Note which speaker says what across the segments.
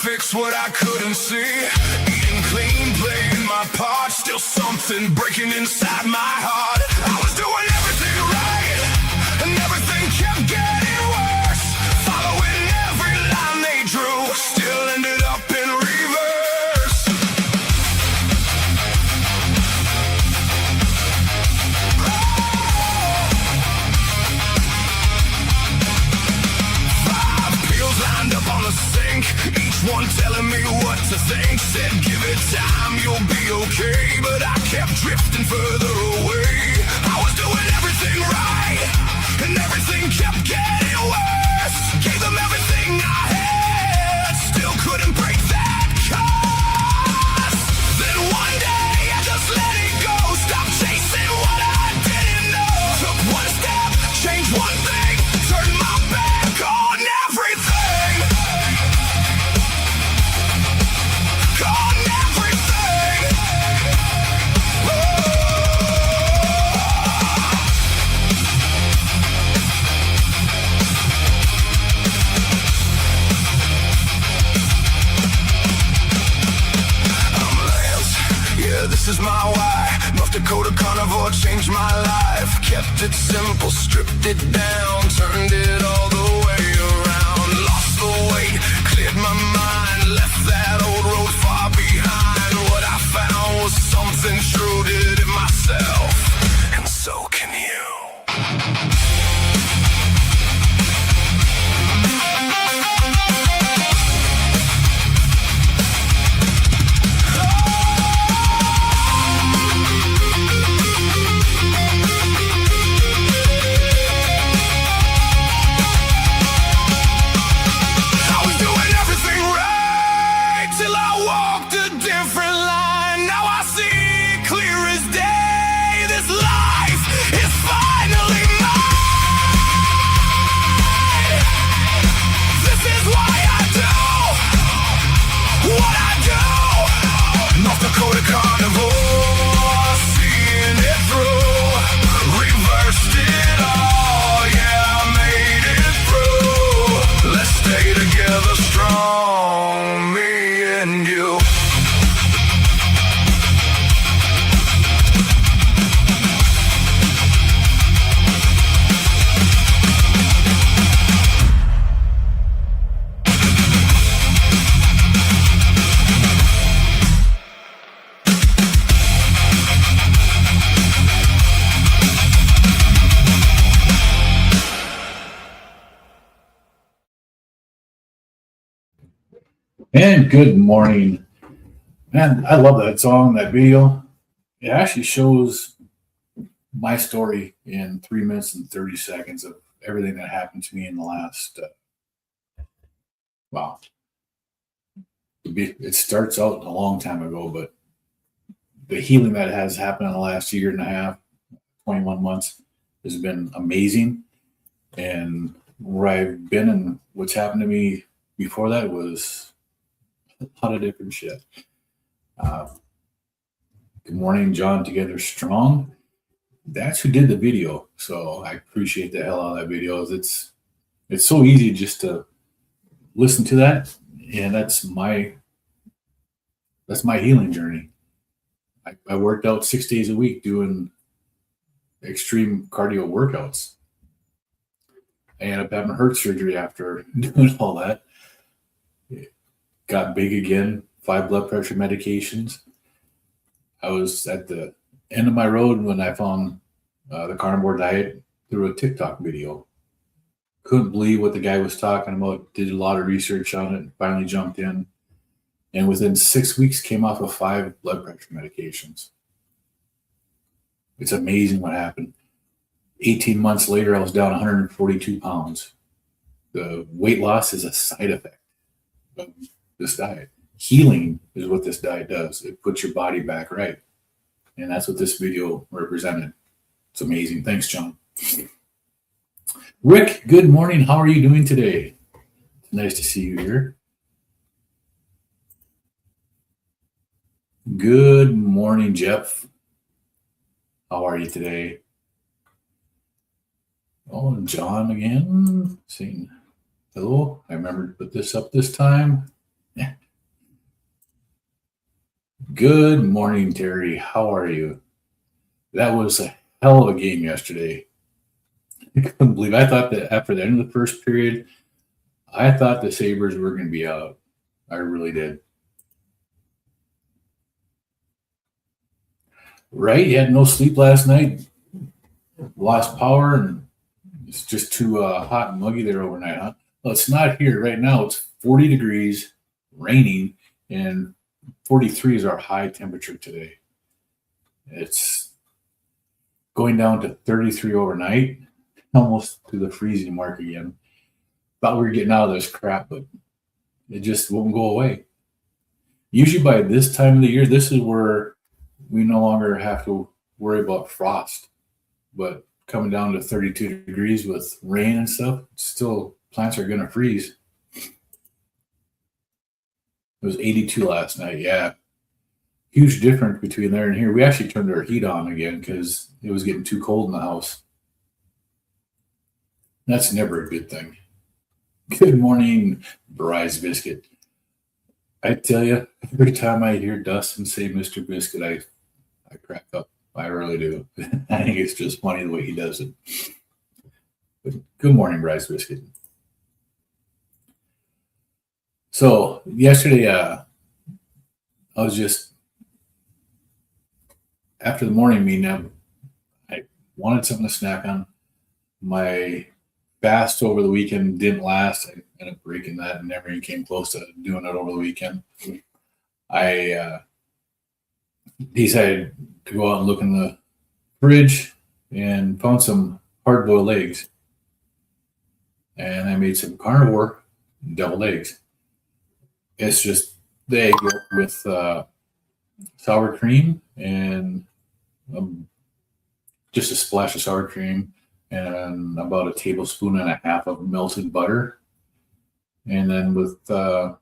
Speaker 1: fix what I couldn't see. Eating clean, playing my part. Still something breaking inside my heart. I was doing everything right, and everything kept getting worse. Following every line they drew, still ended up in reverse. Five pills lined up on the sink, each one telling me what to think. Said give it time, you'll be okay, but I kept drifting further away. I was doing everything right, and everything kept getting worse. Gave them everything I had, still couldn't break that curse. Then one day I just let it go, stopped chasing what I didn't know. Took one step, changed one thing, turned my back on everything. On everything. I'm Lance, yeah, this is my why. North Dakota Carnivore changed my life. Kept it simple, stripped it down, turned it all the way around. Lost the weight, cleared my mind, left that old road far behind. What I found was something true, did it myself, and so can you. I was doing everything right till I walked a different line. Now I see clear as day. This life is finally mine. This is why I do what I do. North Dakota Carnivore, seeing it through. Reversed it all, yeah, I made it through. Let's stay together strong, me and you.
Speaker 2: And good morning. Man, I love that song, that video. It actually shows my story in 3 minutes and 30 seconds of everything that happened to me in the last, it starts out a long time ago, but the healing that has happened in the last year and a half, 21 months, has been amazing. And where I've been and what's happened to me before that was a lot of different shit. Good morning, John, Together Strong. That's who did the video, so I appreciate the hell out of that video. It's so easy just to listen to that, and that's my healing journey. I worked out 6 days a week doing extreme cardio workouts. I ended up having heart surgery after doing all that. Got big again, 5 blood pressure medications. I was at the end of my road when I found the carnivore diet through a TikTok video. Couldn't believe what the guy was talking about, did a lot of research on it, finally jumped in. And within 6 weeks came off of 5 blood pressure medications. It's amazing what happened. 18 months later, I was down 142 pounds. The weight loss is a side effect of this diet. Healing is what this diet does. It puts your body back right. And that's what this video represented. It's amazing. Thanks, John. Rick, good morning. How are you doing today? It's nice to see you here. Good morning, Jeff. How are you today? Oh, John again. Saying hello. I remember to put this up this time. Good morning, Terry. How are you? That was a hell of a game yesterday. I couldn't believe. I thought that after the end of the first period, I thought the Sabres were going to be out. I really did. Right? You had no sleep last night, lost power, and it's just too hot and muggy there overnight, huh? Well, it's not here right now. It's 40 degrees, raining, and 43 is our high temperature today. It's going down to 33 overnight, almost to the freezing mark again. Thought we were getting out of this crap, but it just won't go away. Usually by this time of the year, this is where we no longer have to worry about frost. But coming down to 32 degrees with rain and stuff, still plants are going to freeze. It was 82 last night. Yeah. Huge difference between there and here. We actually turned our heat on again because it was getting too cold in the house. That's never a good thing. Good morning, Bryce Biscuit. I tell you, every time I hear Dustin say Mr. Biscuit, I crack up. I really do. I think it's just funny the way he does it. But good morning, Bryce Biscuit. So yesterday, I was just after the morning meeting. I wanted something to snack on. My fast over the weekend didn't last. I ended up breaking that and never even came close to doing it over the weekend. I decided to go out and look in the fridge and found some hard-boiled eggs. And I made some carnivore deviled eggs. It's just the egg yolk with sour cream and just a splash of sour cream and about a tablespoon and a half of melted butter. And then with a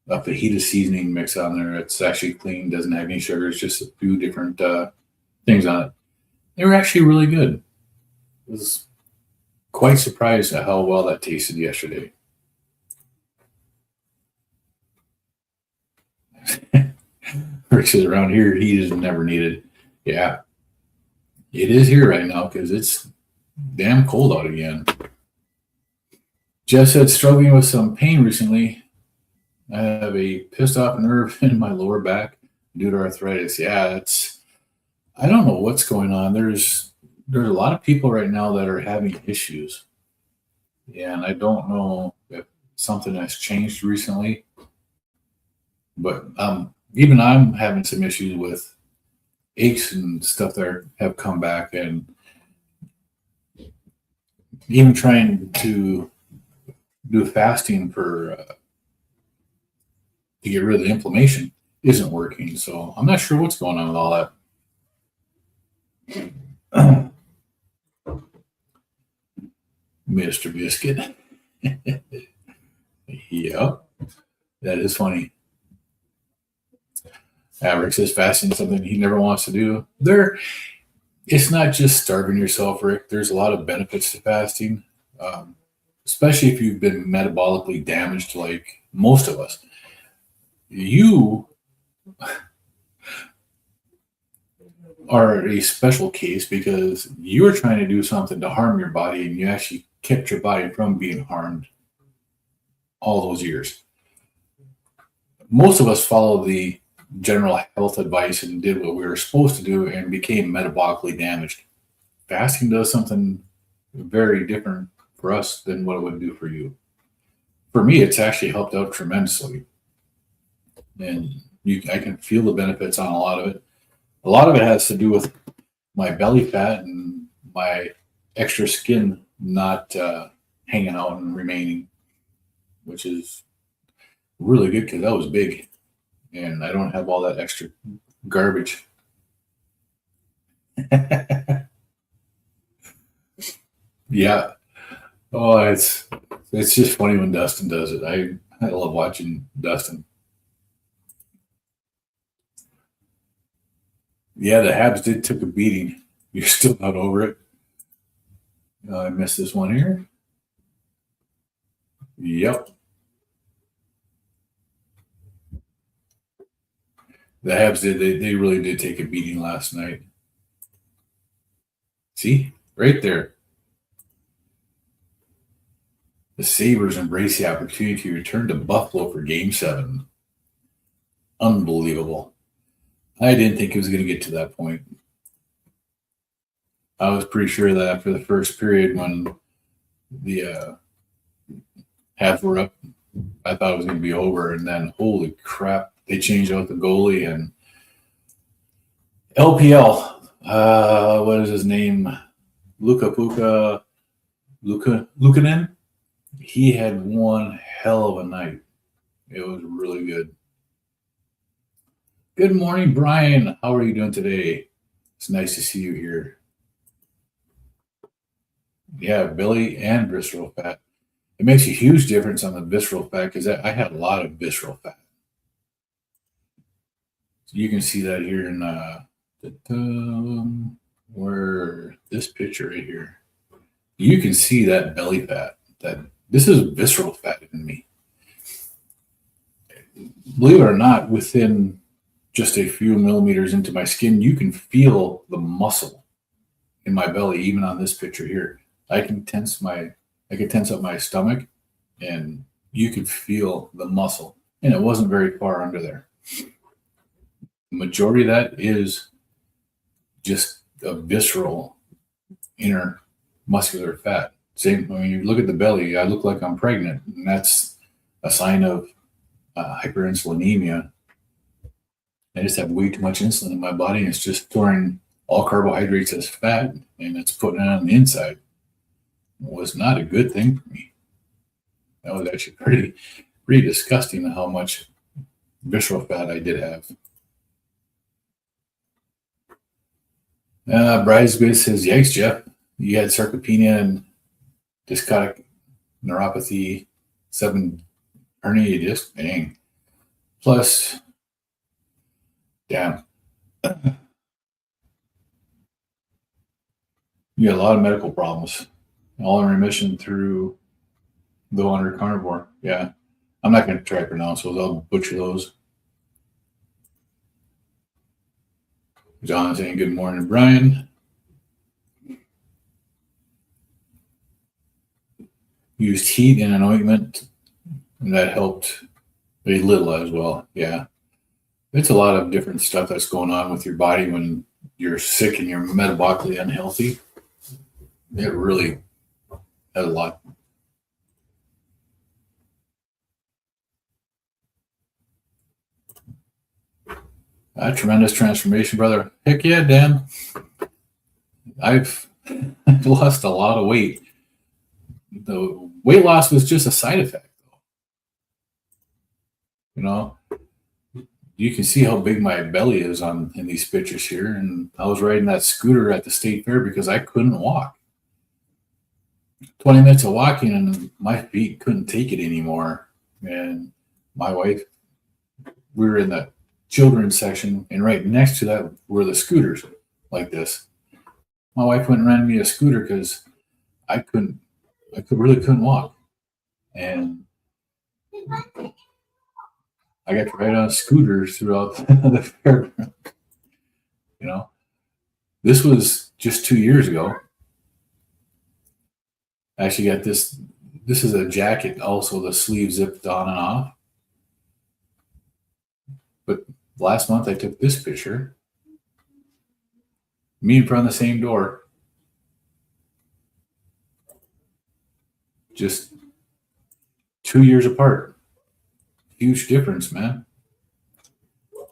Speaker 2: fajita seasoning mix on there. It's actually clean, doesn't have any sugar. It's just a few different things on it. They were actually really good. I was quite surprised at how well that tasted yesterday. Rick says around here, heat is never needed. Yeah, it is here right now because it's damn cold out again. Jeff said, struggling with some pain recently. I have a pissed off nerve in my lower back due to arthritis. Yeah, I don't know what's going on. There's a lot of people right now that are having issues. Yeah, and I don't know if something has changed recently. But even I'm having some issues with aches and stuff that have come back, and even trying to do fasting to get rid of the inflammation isn't working. So I'm not sure what's going on with all that. Mr. Biscuit. Yep, that is funny. Rick says fasting is something he never wants to do. It's not just starving yourself, Rick. There's a lot of benefits to fasting, especially if you've been metabolically damaged like most of us. You are a special case because you were trying to do something to harm your body, and you actually kept your body from being harmed all those years. Most of us followed the general health advice and did what we were supposed to do and became metabolically damaged. Fasting does something very different for us than what it would do for you. For me, it's actually helped out tremendously. And I can feel the benefits on a lot of it. A lot of it has to do with my belly fat and my extra skin not hanging out and remaining, which is really good because that was big. And I don't have all that extra garbage. Yeah. Oh, it's just funny when Dustin does it. I love watching Dustin. Yeah, the Habs took a beating. You're still not over it. I missed this one here. Yep. The Habs they really did take a beating last night. See? Right there. The Sabres embrace the opportunity to return to Buffalo for Game 7. Unbelievable. I didn't think it was going to get to that point. I was pretty sure that after the first period when the Habs were up, I thought it was going to be over. And then, holy crap, they changed out the goalie. And LPL, what is his name? Lukanen? He had one hell of a night. It was really good. Good morning, Brian. How are you doing today? It's nice to see you here. Yeah, belly and visceral fat. It makes a huge difference on the visceral fat because I had a lot of visceral fat. So you can see that here in where this picture right here. You can see that belly fat. That this is visceral fat in me. Believe it or not, within just a few millimeters into my skin, you can feel the muscle in my belly, even on this picture here. I can tense up my stomach, and you could feel the muscle, and it wasn't very far under there. The majority of that is just a visceral inner muscular fat. Same when you look at the belly, I look like I'm pregnant, and that's a sign of hyperinsulinemia. I just have way too much insulin in my body, and it's just storing all carbohydrates as fat, and it's putting it on the inside. It was not a good thing for me. That was actually pretty disgusting how much visceral fat I did have. Bryce says, yikes, Jeff. You had sarcopenia and discotic neuropathy, 7 herniated disc. Dang. Plus, damn. You had a lot of medical problems. All in remission through the under carnivore. Yeah. I'm not going to try to pronounce those. I'll butcher those. John saying good morning, Brian. Used heat and an ointment, and that helped a little as well. Yeah. It's a lot of different stuff that's going on with your body when you're sick and you're metabolically unhealthy. It really had a lot. A tremendous transformation, brother. Heck yeah, Dan. I've lost a lot of weight. The weight loss was just a side effect, though. You know, you can see how big my belly is in these pictures here. And I was riding that scooter at the state fair because I couldn't walk. 20 minutes of walking and my feet couldn't take it anymore. And my wife, we were in the children's section, and right next to that were the scooters like this. My wife went and ran me a scooter because I really couldn't walk. And I got to ride on scooters throughout the fair. You know, this was just 2 years ago. I actually got this. This is a jacket, also the sleeve zipped on and off. But last month I took this picture. Me in front of the same door. Just 2 years apart. Huge difference, man.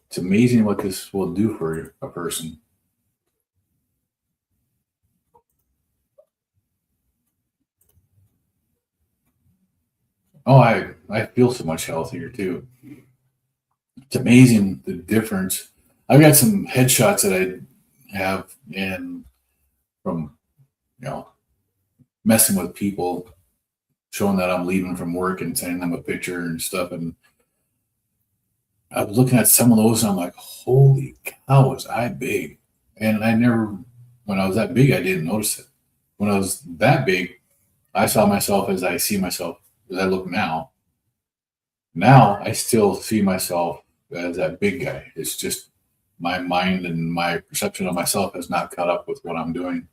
Speaker 2: It's amazing what this will do for a person. Oh, I feel so much healthier too. It's amazing the difference. I've got some headshots that I have from messing with people, showing that I'm leaving from work and sending them a picture and stuff. And I was looking at some of those and I'm like, holy cow, was I big? And when I was that big, I didn't notice it. When I was that big, I saw myself as I look now. Now I still see myself as that big guy. It's just my mind and my perception of myself has not caught up with what I'm doing.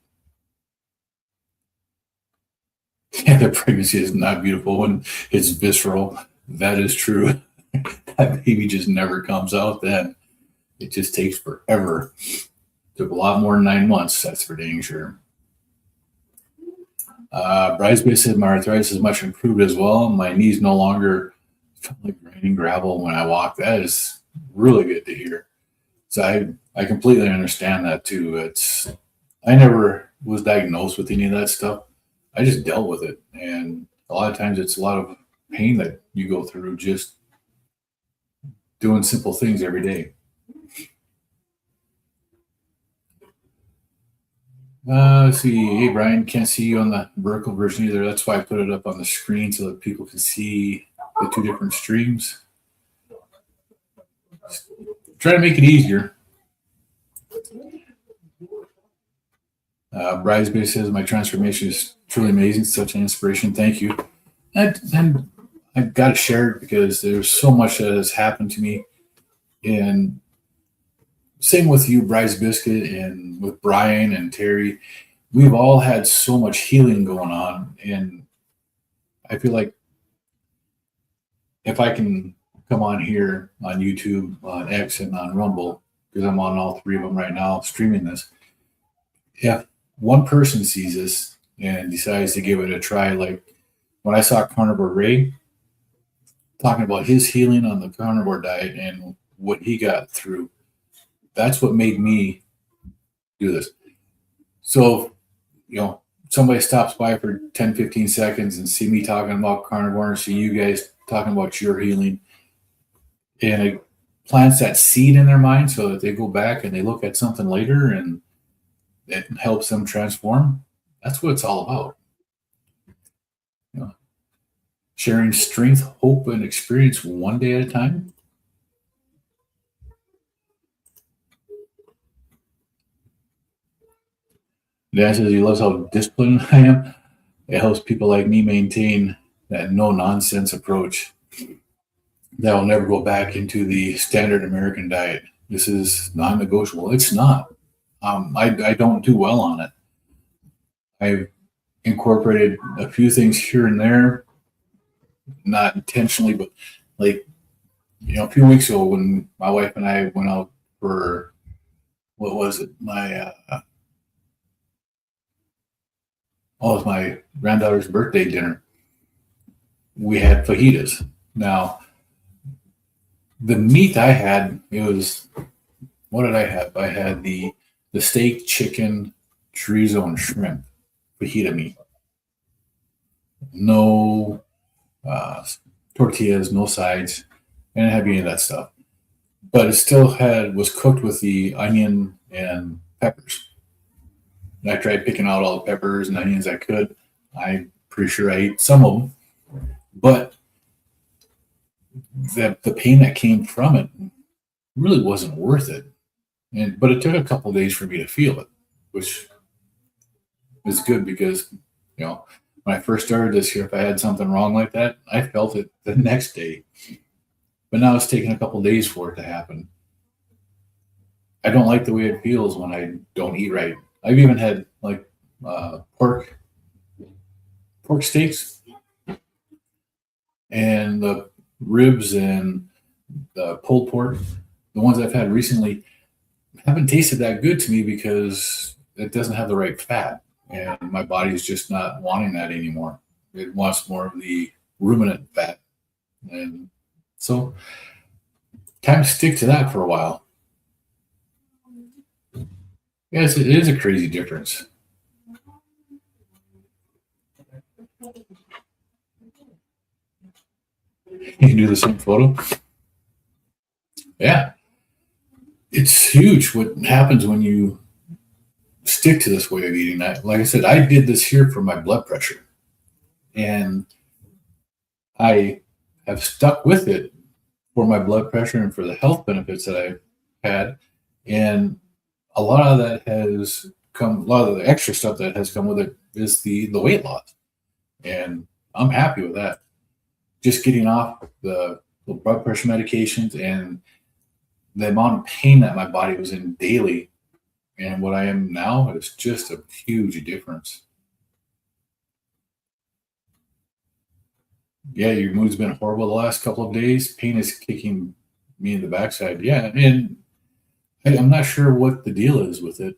Speaker 2: Yeah, the pregnancy is not beautiful when it's visceral. That is true. That baby just never comes out then. It just takes forever. Took a lot more than 9 months, that's for dang sure. Bridesmaid said my arthritis is much improved as well. My knees no longer feel like grinding gravel when I walk. That is really good to hear. So I completely understand that too. I never was diagnosed with any of that stuff. I just dealt with it. And a lot of times it's a lot of pain that you go through just doing simple things every day. Let's see. Hey, Brian, can't see you on the vertical version either. That's why I put it up on the screen so that people can see the two different streams. Try to make it easier. Bridesmaid says, my transformation is truly amazing. Such an inspiration. Thank you. And I've got to share it because there's so much that has happened to me. And same with you, Bryce Biscuit, and with Brian and Terry. We've all had so much healing going on. And I feel like if I can come on here on YouTube, on X, and on Rumble, because I'm on all three of them right now streaming this, if one person sees this and decides to give it a try, like when I saw Carnivore Ray talking about his healing on the carnivore diet and what he got through, that's what made me do this. So, somebody stops by for 10, 15 seconds and see me talking about carnivore and see you guys talking about your healing, and it plants that seed in their mind so that they go back and they look at something later and it helps them transform. That's what it's all about. Sharing strength, hope, and experience one day at a time. Dan says he loves how disciplined I am. It helps people like me maintain that no-nonsense approach that will never go back into the standard American diet. This is non-negotiable. It's not. I don't do well on it. I've incorporated a few things here and there, not intentionally, but like, a few weeks ago when my wife and I went out for, what was it? It was my granddaughter's birthday dinner. We had fajitas. Now, the meat I had, what did I have? I had the steak, chicken, chorizo, and shrimp fajita meat. No tortillas, no sides. I didn't have any of that stuff. But it still was cooked with the onion and peppers. And I tried picking out all the peppers and onions I could. I'm pretty sure I ate some of them. But the pain that came from it really wasn't worth it. But it took a couple of days for me to feel it, which is good because, when I first started this here, if I had something wrong like that, I felt it the next day. But now it's taken a couple of days for it to happen. I don't like the way it feels when I don't eat right. I've even had like pork steaks and the ribs and the pulled pork. The ones I've had recently haven't tasted that good to me because it doesn't have the right fat, and my body is just not wanting that anymore. It wants more of the ruminant fat, and so time to stick to that for a while. Yes, it is a crazy difference. You can do the same photo. Yeah. It's huge what happens when you stick to this way of eating. Like I said, I did this here for my blood pressure. And I have stuck with it for my blood pressure and for the health benefits that I've had. And a lot of that has come, a lot of the extra stuff that has come with it is the weight loss. And I'm happy with that. Just getting off the blood pressure medications and the amount of pain that my body was in daily and what I am now is just a huge difference. Yeah, your mood's been horrible the last couple of days. Pain is kicking me in the backside. Yeah, and I'm not sure what the deal is with it.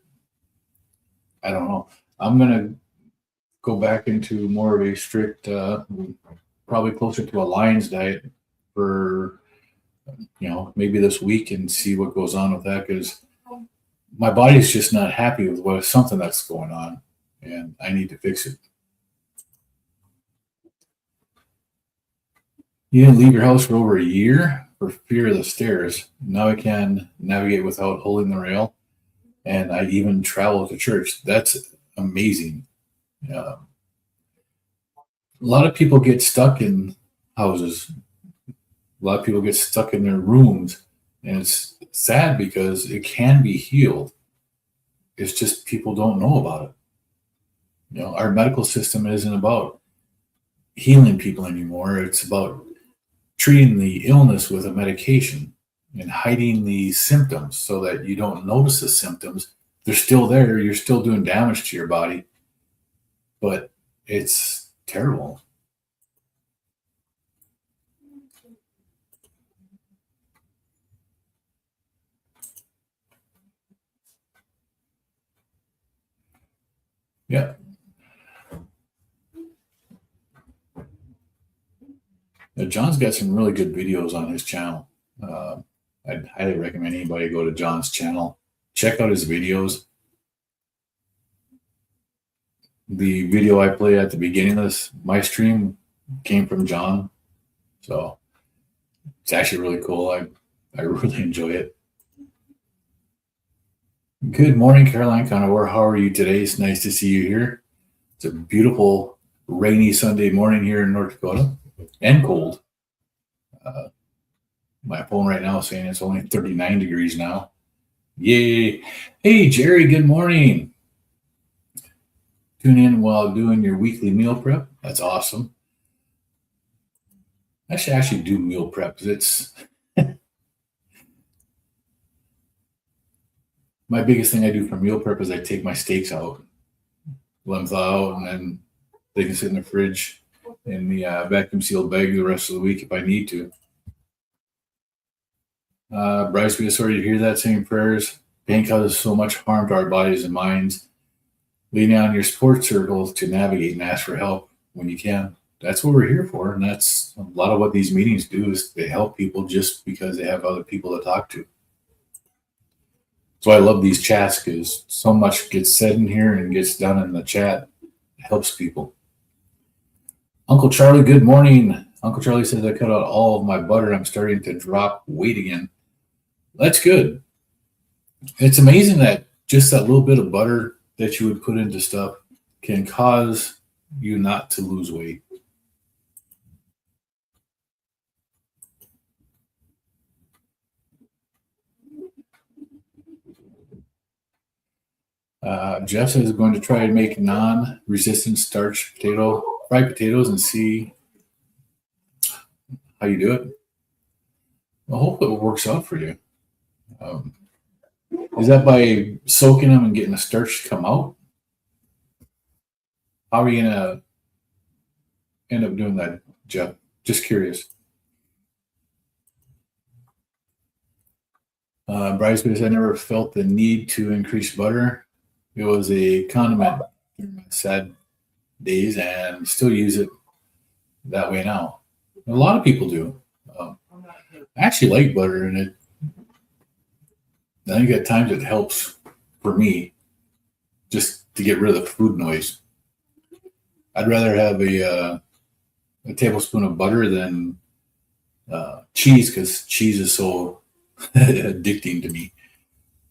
Speaker 2: I don't know. I'm gonna go back into more of a strict, probably closer to a lion's diet for maybe this week and see what goes on with that, because my body's just not happy with something that's going on, and I need to fix it. You didn't leave your house for over a year for fear of the stairs. Now I can navigate without holding the rail, and I even travel to church. That's amazing. A lot of people get stuck in houses. A lot of people get stuck in their rooms, and it's sad because it can be healed. It's just people don't know about it. Our medical system isn't about healing people anymore. It's about treating the illness with a medication and hiding the symptoms so that you don't notice the symptoms. They're still there. You're still doing damage to your body, but it's terrible. Yeah. John's got some really good videos on his channel. I'd highly recommend anybody go to John's channel, check out his videos. The video I played at the beginning of my stream came from John, so it's actually really cool. I really enjoy it. Good morning, Caroline Carnivore. How are you today? It's nice to see you here. It's a beautiful rainy Sunday morning here in North Dakota, and cold. My phone right now is saying it's only 39 degrees now. Yay. Hey, Jerry, good morning. Tune in while doing your weekly meal prep. That's awesome. I should actually do meal prep because it's my biggest thing I do for meal prep is I take my steaks out, let them thaw out, and then they can sit in the fridge in the vacuum sealed bag the rest of the week if I need to. Bryce, we sorry to hear that, saying prayers. Pain causes so much harm to our bodies and minds. Lean on your support circle to navigate and ask for help when you can. That's what we're here for, and that's a lot of what these meetings do is they help people just because they have other people to talk to. So I love these chats because so much gets said in here and gets done in the chat. It helps people. Uncle Charlie, good morning. Uncle Charlie says I cut out all of my butter. I'm starting to drop weight again. That's good. It's amazing that just that little bit of butter that you would put into stuff can cause you not to lose weight. Jeff says going to try to make non-resistant starch fried potatoes and see how you do it. I hope it works out for you. Is that by soaking them and getting the starch to come out? How are you going to end up doing that, Jeff? Just curious. Bryce says, I never felt the need to increase butter. It was a condiment during my sad days and still use it that way now. A lot of people do. I actually like butter, and I think at times it helps for me just to get rid of the food noise. I'd rather have a tablespoon of butter than cheese because cheese is so addicting to me.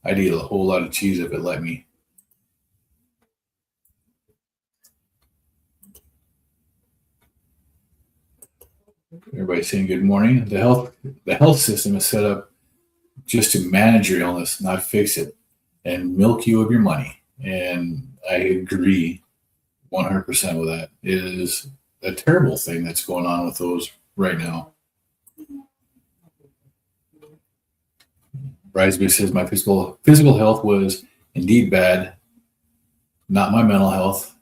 Speaker 2: I'd eat a whole lot of cheese if it let me. Everybody's saying good morning. The health system is set up just to manage your illness, not fix it, and milk you of your money. And I agree 100% with that. It is a terrible thing that's going on with those right now. Brisby says my physical health was indeed bad. Not my mental health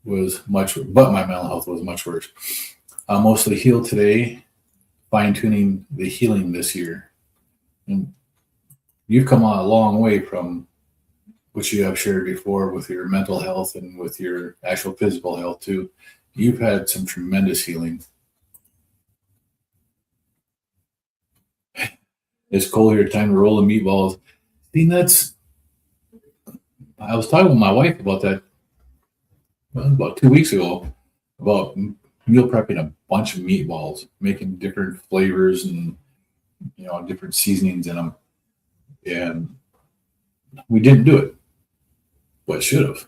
Speaker 2: was much, but my mental health was much worse. I'm mostly healed today, fine-tuning the healing this year. And you've come a long way from what you have shared before with your mental health and with your actual physical health too. You've had some tremendous healing. It's cold here, time to roll the meatballs. See, I was talking with my wife about that about 2 weeks ago, about meal prepping a bunch of meatballs, making different flavors and different seasonings in them. And we didn't do it, but should have.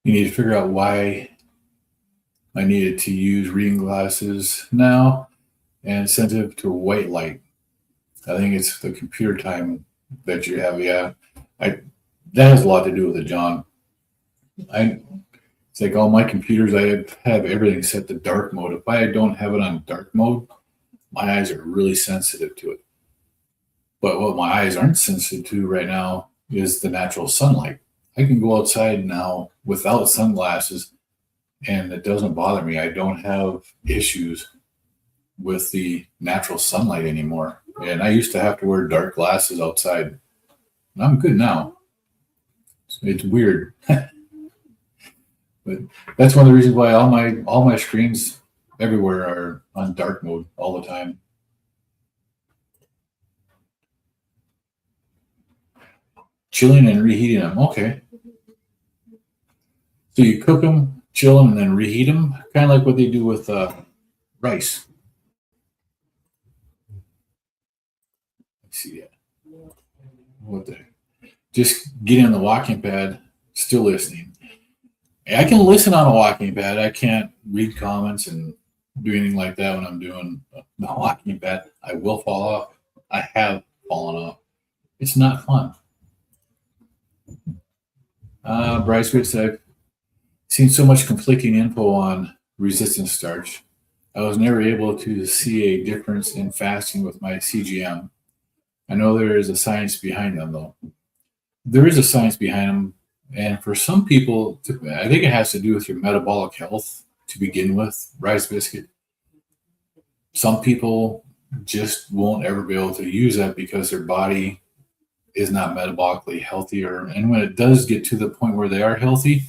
Speaker 2: You need to figure out why I needed to use reading glasses now and sensitive to white light. I think it's the computer time that you have. Yeah, that has a lot to do with it, John. It's like all my computers, I have everything set to dark mode. If I don't have it on dark mode, my eyes are really sensitive to it. But what my eyes aren't sensitive to right now is the natural sunlight. I can go outside now without sunglasses and it doesn't bother me. I don't have issues with the natural sunlight anymore. And I used to have to wear dark glasses outside. And I'm good now. It's weird. But that's one of the reasons why all my screens everywhere are on dark mode all the time. Chilling and reheating them. Okay. So you cook them, chill them, and then reheat them, kind of like what they do with rice. Let's see that. What the? Just get in the walking pad, still listening. I can listen on a walking pad. I can't read comments and do anything like that when I'm doing the walking pad. I will fall off. I have fallen off. It's not fun. Bryce Witz, I've seen so much conflicting info on resistant starch. I was never able to see a difference in fasting with my CGM. I know there is a science behind them, though. There is a science behind them. And for some people, I think it has to do with your metabolic health to begin with, rice biscuit. Some people just won't ever be able to use that because their body is not metabolically healthy. And when it does get to the point where they are healthy,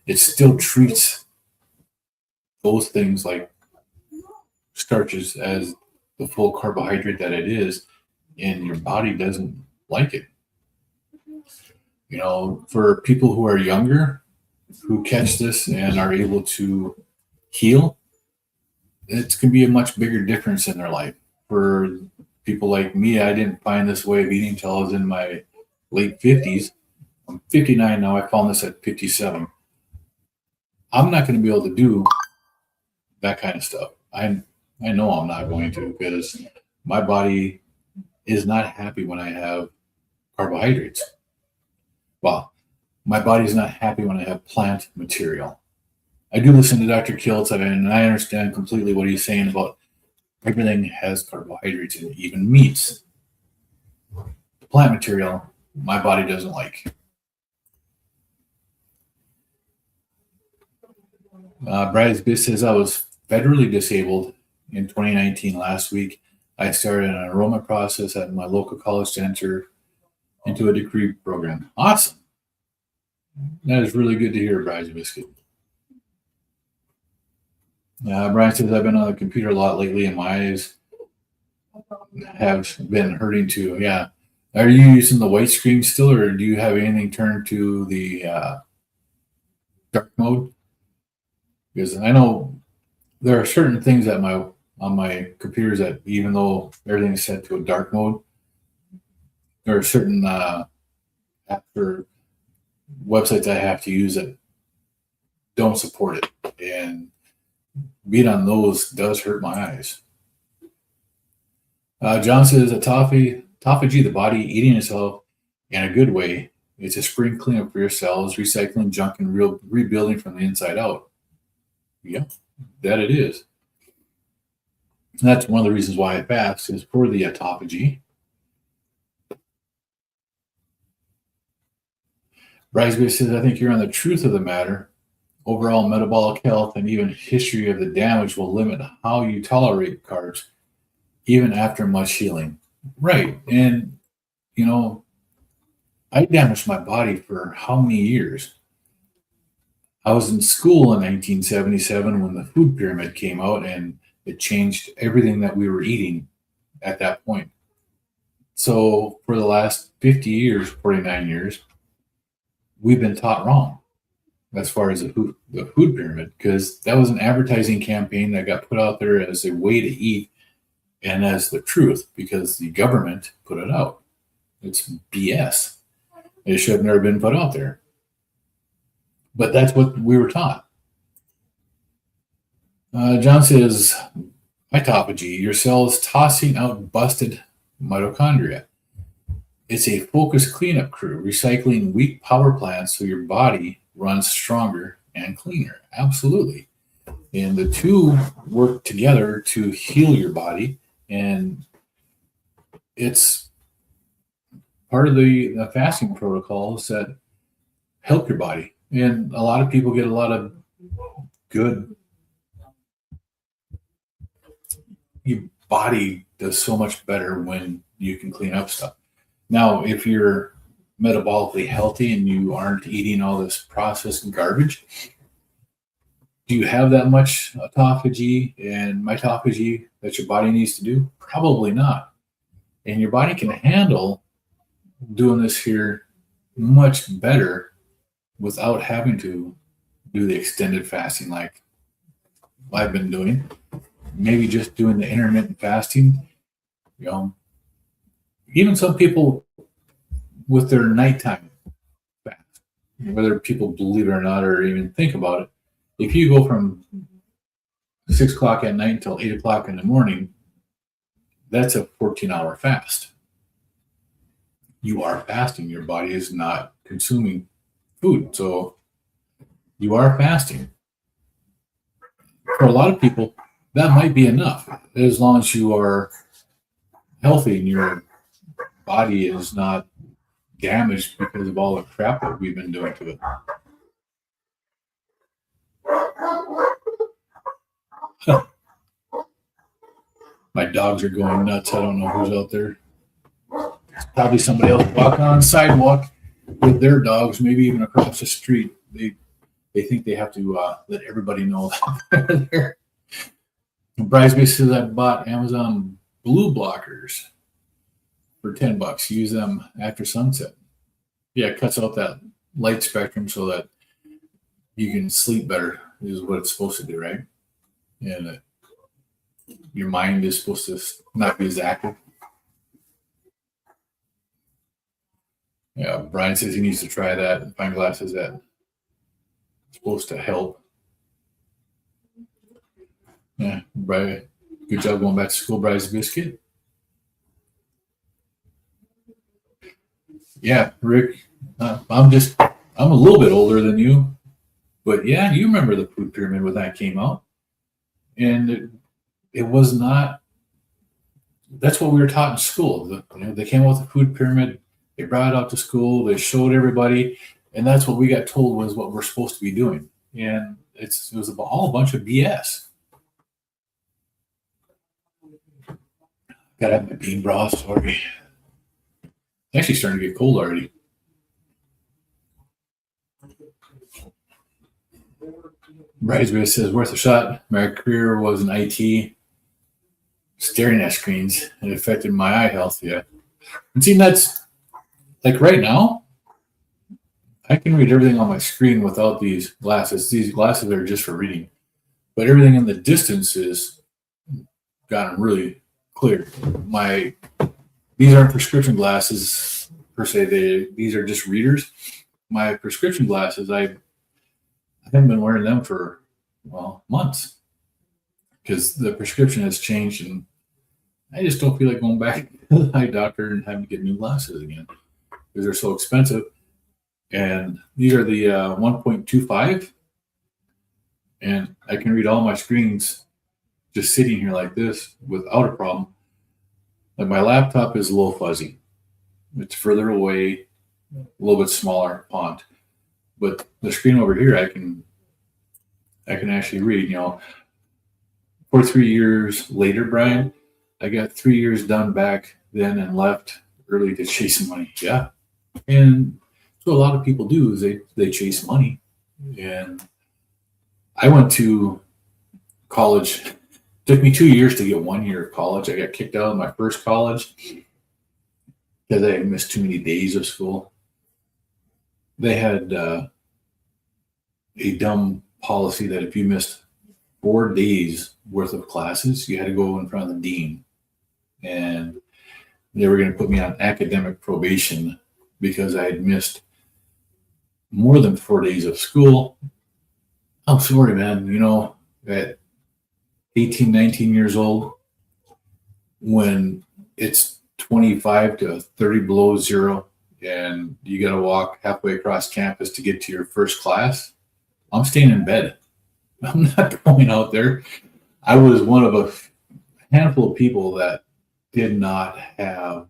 Speaker 2: it still treats those things like starches as the full carbohydrate that it is, and your body doesn't like it. For people who are younger, who catch this and are able to heal, it can be a much bigger difference in their life. For people like me, I didn't find this way of eating until I was in my late 50s. I'm 59 now. I found this at 57. I'm not going to be able to do that kind of stuff. I know I'm not going to, because my body is not happy when I have carbohydrates. Well, my body's not happy when I have plant material. I do listen to Dr. Kiltz, and I understand completely what he's saying about everything has carbohydrates in it, even meats. The plant material, my body doesn't like. Brad Biss says, I was federally disabled in 2019 last week. I started an enrollment process at my local college to enter into a degree program. Awesome. That is really good to hear, Brian Biscuit. Brian says, I've been on the computer a lot lately and my eyes have been hurting too. Yeah. Are you using the white screen still, or do you have anything turned to the dark mode? Because I know there are certain things that on my computers that, even though everything is set to a dark mode, there are certain after websites I have to use that don't support it, and being on those does hurt my eyes. John says, autophagy, the body eating itself in a good way, It's a spring cleanup for your cells, recycling junk and rebuilding from the inside out. Yeah, that it is. And that's one of the reasons why I fast is for the autophagy. Brisby says, I think you're on the truth of the matter. Overall metabolic health and even history of the damage will limit how you tolerate carbs, even after much healing. Right. And, you know, I damaged my body for how many years? I was in school in 1977 when the food pyramid came out, and it changed everything that we were eating at that point. So for the last 50 years, 49 years, we've been taught wrong as far as the food pyramid, because that was an advertising campaign that got put out there as a way to eat and as the truth, because the government put it out. It's BS. It should have never been put out there. But that's what we were taught. John says, autophagy, your cells tossing out busted mitochondria. It's a focused cleanup crew, recycling weak power plants so your body runs stronger and cleaner. Absolutely. And the two work together to heal your body. And it's part of the fasting protocols that help your body. And a lot of people get a lot of good. Your body does so much better when you can clean up stuff. Now, if you're metabolically healthy and you aren't eating all this processed garbage, do you have that much autophagy and mitophagy that your body needs to do? Probably not. And your body can handle doing this here much better without having to do the extended fasting like I've been doing. Maybe just doing the intermittent fasting. You know, even some people with their nighttime fast, whether people believe it or not or even think about it, if you go from 6 o'clock at night until 8 o'clock in the morning, that's a 14-hour fast. You are fasting. Your body is not consuming food. So you are fasting. For a lot of people, that might be enough, as long as you are healthy and your body is not damaged because of all the crap that we've been doing to it. My dogs are going nuts. I don't know who's out there. Probably somebody else walking on the sidewalk with their dogs, maybe even across the street. They think they have to let everybody know that they're there. Brisby says, I bought Amazon blue blockers for $10. Use them after sunset. Yeah, it cuts out that light spectrum so that you can sleep better, is what it's supposed to do, right? And your mind is supposed to not be as active. Yeah, Brian says he needs to try that and find glasses that supposed to help. Yeah, Brian, good job going back to school, Bryce Biscuit. Yeah, Rick, I'm a little bit older than you, but yeah, you remember the food pyramid when that came out. And it was not, that's what we were taught in school. They came out with the food pyramid, they brought it out to school, they showed everybody, and that's what we got told was what we're supposed to be doing. And it was all a bunch of BS. Gotta have my bean broth, sorry. It's actually starting to get cold already. Bridesmaid says, worth a shot. My career was in IT, staring at screens. It affected my eye health, yeah. And see, that's, like right now, I can read everything on my screen without these glasses. These glasses are just for reading. But everything in the distance is gotten really clear. These aren't prescription glasses per se. These are just readers. My prescription glasses, I haven't been wearing them for, months because the prescription has changed and I just don't feel like going back to the eye doctor and having to get new glasses again because they're so expensive. And these are the 1.25. And I can read all my screens just sitting here like this without a problem. Like my laptop is a little fuzzy. It's further away, a little bit smaller font. But the screen over here, I can actually read. 3 years later, Brian, I got 3 years done back then and left early to chase money. Yeah. And so a lot of people do is they chase money. And I went to college. It took me 2 years to get 1 year of college. I got kicked out of my first college because I missed too many days of school. They had a dumb policy that if you missed 4 days worth of classes, you had to go in front of the dean. And they were going to put me on academic probation because I had missed more than 4 days of school. I'm sorry, man. At 18, 19 years old, when it's 25 to 30 below zero and you got to walk halfway across campus to get to your first class, I'm staying in bed. I'm not going out there. I was one of a handful of people that did not have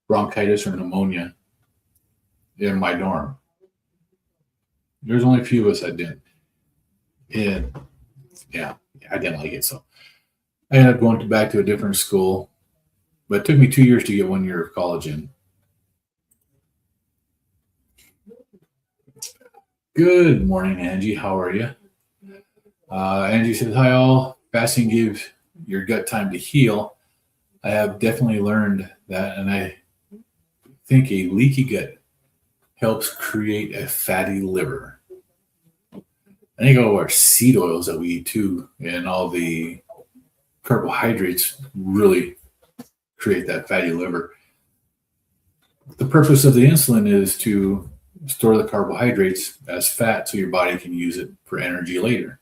Speaker 2: bronchitis or pneumonia in my dorm. There's only a few of us that didn't. And yeah, I didn't like it. So I ended up going back to a different school, but it took me 2 years to get 1 year of college in. Good morning, Angie. How are you? Angie says, hi all. Fasting gives your gut time to heal. I have definitely learned that, and I think a leaky gut helps create a fatty liver. I think all our seed oils that we eat too, and all the carbohydrates really create that fatty liver. The purpose of the insulin is to store the carbohydrates as fat so your body can use it for energy later.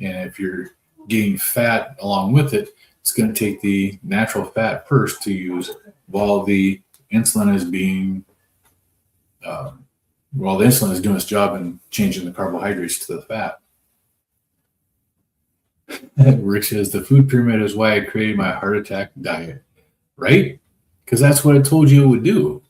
Speaker 2: And if you're getting fat along with it, it's going to take the natural fat first to use while the insulin is being, while the insulin is doing its job and changing the carbohydrates to the fat. Rick says, the food pyramid is why I created my heart attack diet, right? Because that's what I told you it would do.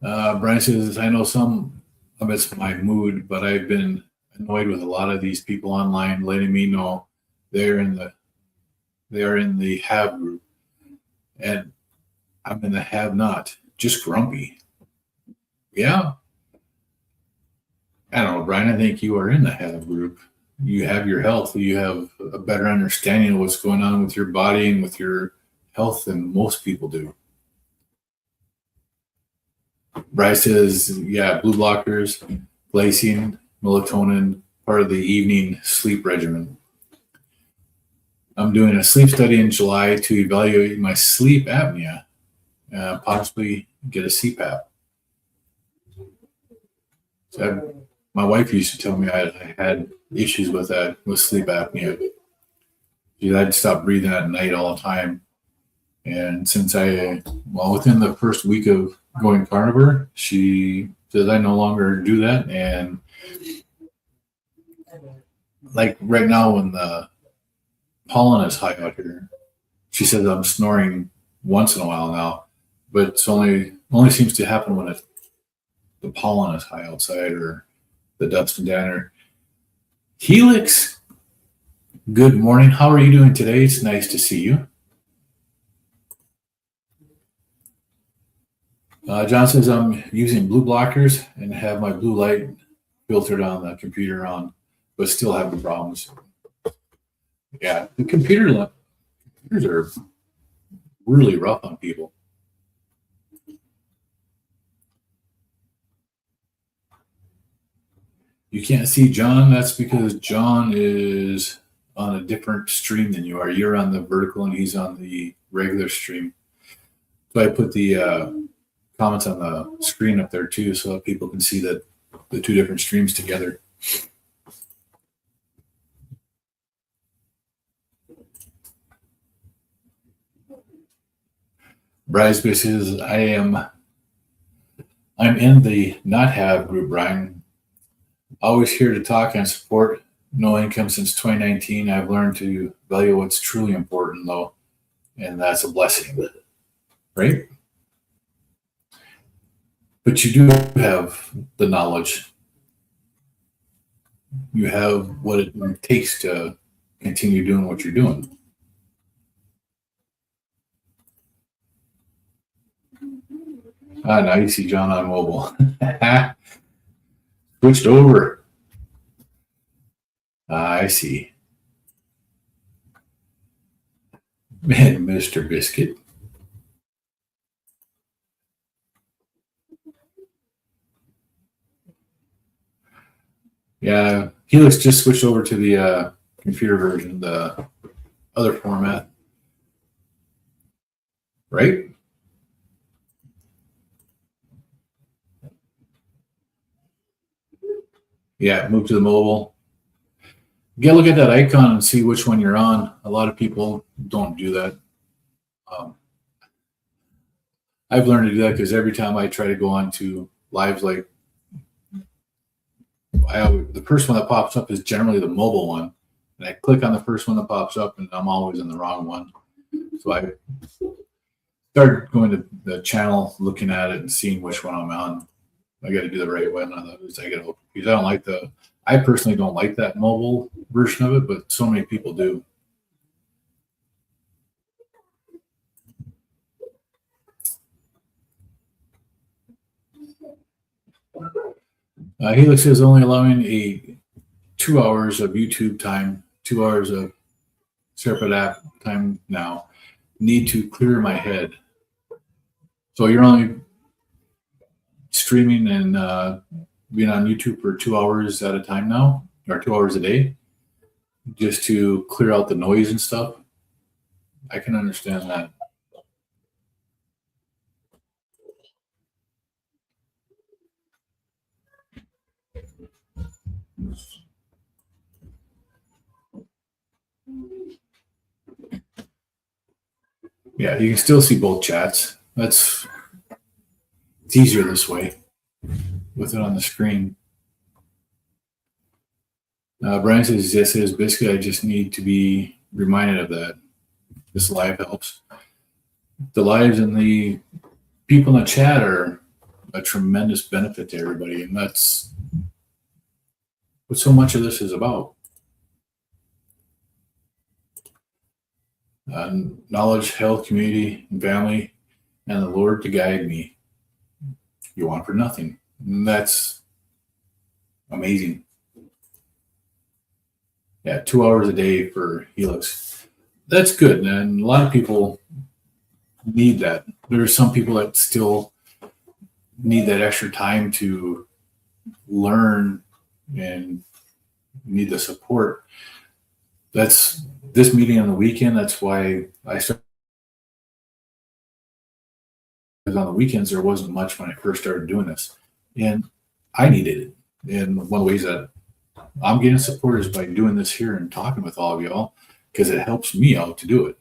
Speaker 2: Brian says, I know some of it's my mood, but I've been annoyed with a lot of these people online letting me know they are in the have group, and I'm in the have not, just grumpy. Yeah. I don't know, Brian, I think you are in the have group. You have your health. You have a better understanding of what's going on with your body and with your health than most people do. Bryce says, yeah, blue blockers, glycine, melatonin, part of the evening sleep regimen. I'm doing a sleep study in July to evaluate my sleep apnea, possibly get a CPAP. So my wife used to tell me I had issues with that, with sleep apnea. I'd stop breathing at night all the time. And since within the first week of going carnivore, she says I no longer do that. And like right now when the pollen is high out here, she says I'm snoring once in a while now, but it's only seems to happen when the pollen is high outside or the dust and down. Helix, good morning. How are you doing today? It's nice to see you. John says I'm using blue blockers and have my blue light filtered on the computer on, but still having problems. Yeah, the computers are really rough on people. You can't see John. That's because John is on a different stream than you are. You're on the vertical and he's on the regular stream. So I put the comments on the screen up there too, so that people can see that the two different streams together. Bryce says, I am I'm in the not have group, Brian. Always here to talk and support. No income since 2019. I've learned to value what's truly important, though, and that's a blessing, right? But you do have the knowledge. You have what it takes to continue doing what you're doing. Now you see John on mobile. Switched over. I see. Man, Mr. Biscuit. Yeah, Helix just switched over to the computer version, the other format. Right? Yeah, move to the mobile. You gotta look at that icon and see which one you're on. A lot of people don't do that. I've learned to do that because every time I try to go on to lives, like the first one that pops up is generally the mobile one, and I click on the first one that pops up, and I'm always in the wrong one. So I started going to the channel, looking at it, and seeing which one I'm on. I got to do the right one. Otherwise, I get a little confused. I personally don't like that mobile version of it, but so many people do. Helix is only allowing 2 hours of YouTube time, 2 hours of separate app time now. Need to clear my head. So you're only streaming and being on YouTube for 2 hours at a time now, or 2 hours a day, just to clear out the noise and stuff. I can understand that. Yeah, you can still see both chats. It's easier this way with it on the screen. Brian says, yes, it is basically, I just need to be reminded of that. This live helps. The lives and the people in the chat are a tremendous benefit to everybody, and that's what so much of this is about. Knowledge, health, community, and family, and the Lord to guide me. You want for nothing. And that's amazing. Yeah, 2 hours a day for Helix. That's good. And a lot of people need that. There are some people that still need that extra time to learn and need the support. That's this meeting on the weekend. That's why I started. Because on the weekends, there wasn't much when I first started doing this. And I needed it. And one of the ways that I'm getting support is by doing this here and talking with all of y'all, because it helps me out to do it.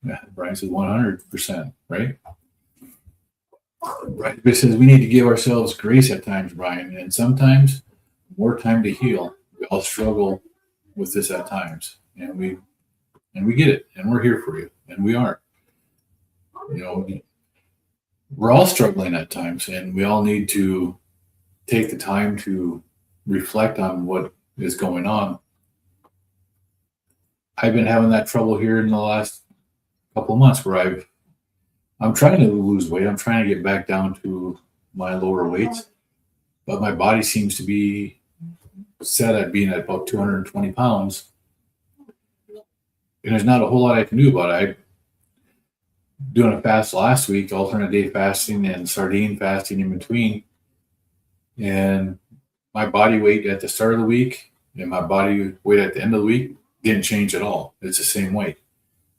Speaker 2: Yeah, Brian says 100%, right? Right. It says we need to give ourselves grace at times, Brian, and sometimes more time to heal. We all struggle with this at times, and we get it, and we're here for you, and we are. You know, we're all struggling at times, and we all need to take the time to reflect on what is going on. I've been having that trouble here in the last couple of months where I'm trying to lose weight. I'm trying to get back down to my lower weights, but my body seems to be set at being at about 220 pounds. And there's not a whole lot I can do about it. I doing a fast last week, alternate day fasting and sardine fasting in between. And my body weight at the start of the week and my body weight at the end of the week didn't change at all. It's the same weight.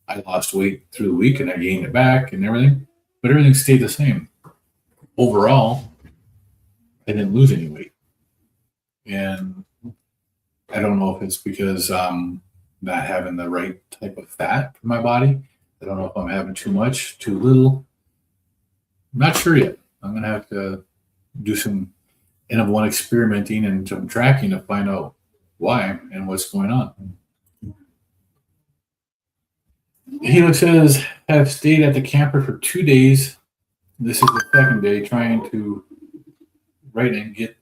Speaker 2: I lost weight through the week and I gained it back and everything, but everything stayed the same. Overall, I didn't lose any weight. And I don't know if it's because I'm not having the right type of fat for my body. I don't know if I'm having too much, too little. not sure yet. I'm going to have to do some N of 1 experimenting and some tracking to find out why and what's going on. Helix says, have stayed at the camper for 2 days. This is the second day trying to write and get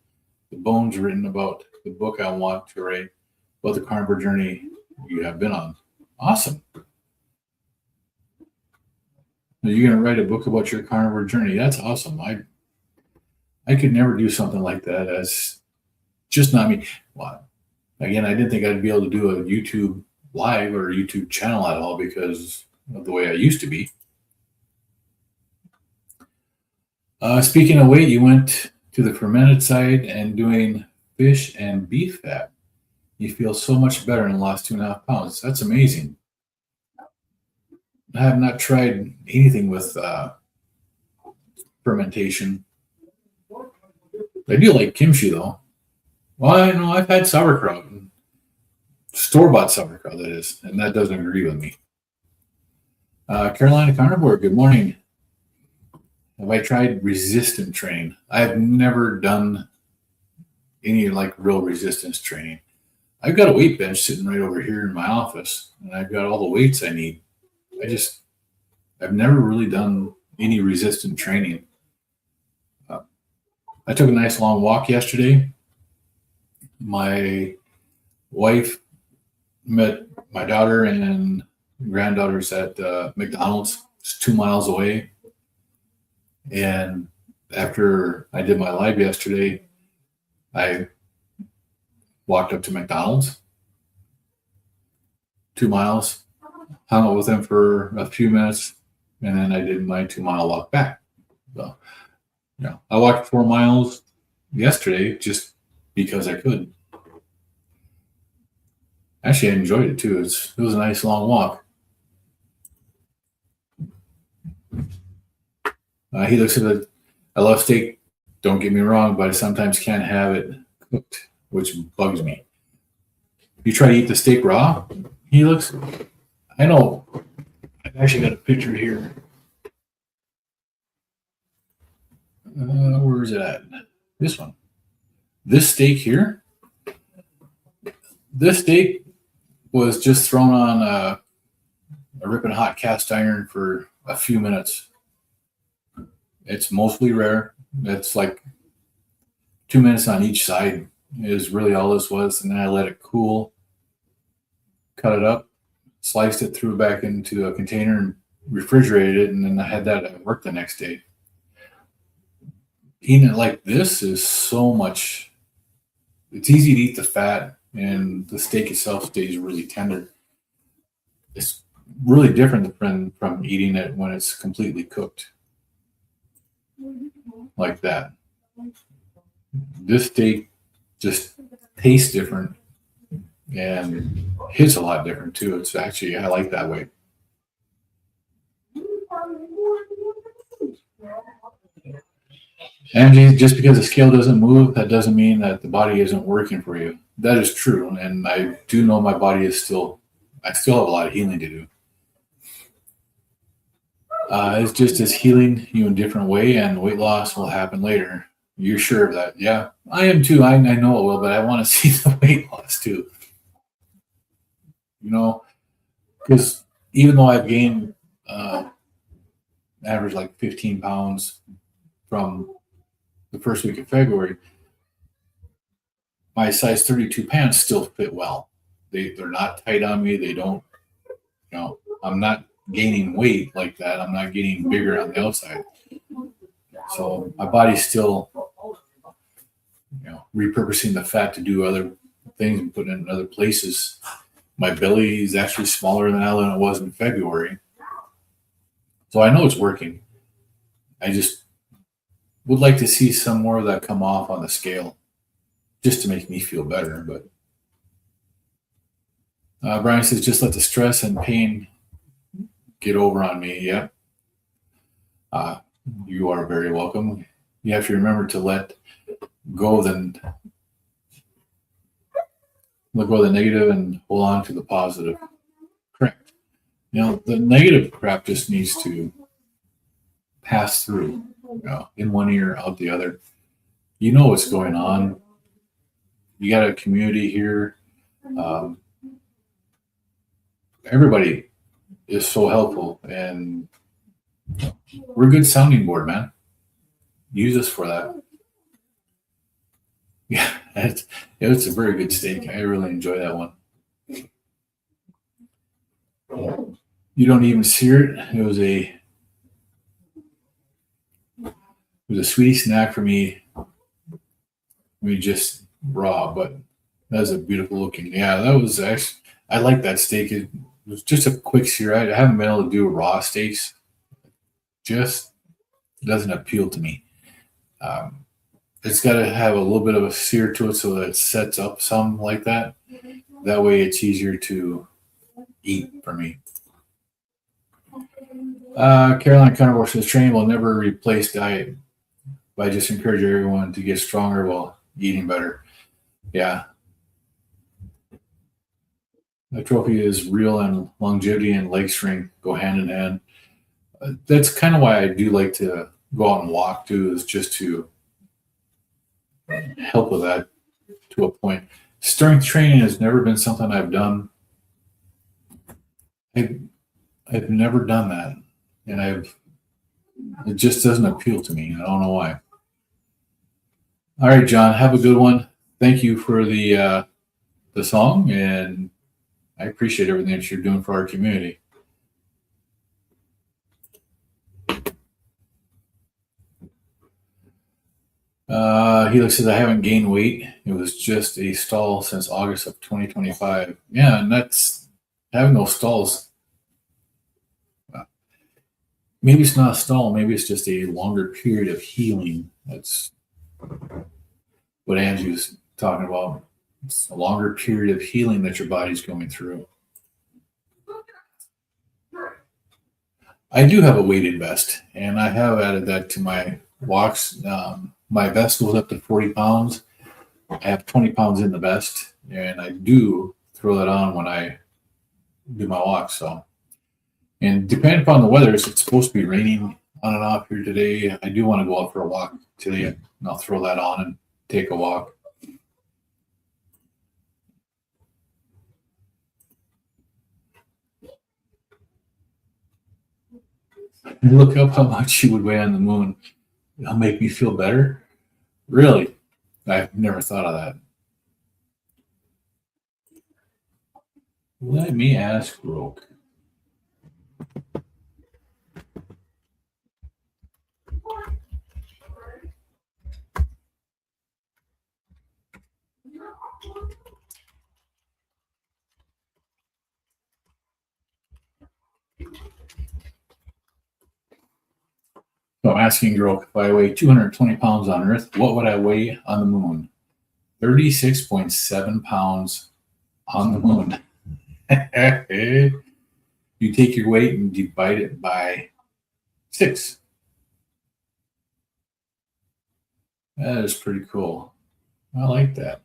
Speaker 2: the bones written about the book I want to write about the carnivore journey you have been on. Awesome. You're going to write a book about your carnivore journey. That's awesome. I could never do something like that. That's just not me. Well, again, I didn't think I'd be able to do a YouTube live or a YouTube channel at all because of the way I used to be. Speaking of weight, you went to the fermented side and doing fish and beef fat. You feel so much better and lost 2.5 pounds. That's amazing. I have not tried anything with fermentation. I do like kimchi though. Well, I know I've had sauerkraut, store-bought sauerkraut that is, and that doesn't agree with me. Carolina Carnivore, good morning. Have I tried resistance training? I have never done any like real resistance training. I've got a weight bench sitting right over here in my office, and I've got all the weights I need. I've never really done any resistant training. I took a nice long walk yesterday. My wife met my daughter and granddaughters at McDonald's. It's 2 miles away. And after I did my live yesterday, I walked up to McDonald's, 2 miles, hung out with them for a few minutes, and then I did my 2-mile walk back. So, I walked 4 miles yesterday just because I could. Actually, I enjoyed it too. It was a nice long walk. He looks at it. I love steak. Don't get me wrong, but I sometimes can't have it cooked, which bugs me. You try to eat the steak raw, he looks. I know. I've actually got a picture here. Where is it at? This one. This steak here. This steak was just thrown on a ripping hot cast iron for a few minutes. It's mostly rare. It's like 2 minutes on each side is really all this was. And then I let it cool, cut it up, sliced it, threw it back into a container and refrigerated it. And then I had that at work the next day. Eating it like this is so much. It's easy to eat the fat and the steak itself stays really tender. It's really different from eating it when it's completely cooked like that. This steak just tastes different and hits a lot different too. It's actually, I like that way. And just because the scale doesn't move, that doesn't mean that the body isn't working for you. That is true. And I do know my body is I still have a lot of healing to do. It's just as healing you in a different way, and weight loss will happen later. You're sure of that? Yeah, I am too. I know it will, but I want to see the weight loss too. Because even though I've gained average like 15 pounds from the first week of February, my size 32 pants still fit well. They're not tight on me. They don't, I'm not gaining weight like that. I'm not getting bigger on the outside. So my body's still, repurposing the fat to do other things and putting it in other places. My belly is actually smaller now than it was in February. So I know it's working. I just would like to see some more of that come off on the scale just to make me feel better. But Brian says, just let the stress and pain get over on me. Yeah. You are very welcome. You have to remember to let go of the negative and hold on to the positive. Correct. The negative crap just needs to pass through. in one ear, out the other. You know what's going on. You got a community here. Everybody is so helpful, and we're a good sounding board, man. Use us for that. Yeah, it's a very good steak. I really enjoy that one. You don't even sear it. It was a sweetie snack for me. We just raw, but that's a beautiful looking. Yeah, that was actually, I like that steak. It was just a quick sear. I haven't been able to do raw steaks. Just doesn't appeal to me. It's got to have a little bit of a sear to it so that it sets up some like that. That way it's easier to eat for me. Caroline Carnivore says training will never replace diet, but I just encourage everyone to get stronger while eating better. Yeah. The trophy is real, and longevity and leg strength go hand in hand. That's kind of why I do like to go out and walk too, is just to help with that to a point. Strength training has never been something I've done. I've never done that, and it just doesn't appeal to me. I don't know why. All right, John, have a good one. Thank you for the song, and I appreciate everything that you're doing for our community. Helix says, I haven't gained weight. It was just a stall since August of 2025. Yeah, and that's having those stalls. Maybe it's not a stall. Maybe it's just a longer period of healing. That's what Angie was talking about. It's a longer period of healing that your body's going through. I do have a weighted vest, and I have added that to my walks. My vest goes up to 40 pounds. I have 20 pounds in the vest, and I do throw that on when I do my walks. So, and depending upon the weather, it's supposed to be raining on and off here today. I do want to go out for a walk today, and I'll throw that on and take a walk. Look up how much you would weigh on the moon. It'll make me feel better. Really? I've never thought of that. Let me ask Roke. So I'm asking Roke, if I weigh 220 pounds on Earth, what would I weigh on the moon? 36.7 pounds on the moon. You take your weight and divide it by 6. That is pretty cool. I like that.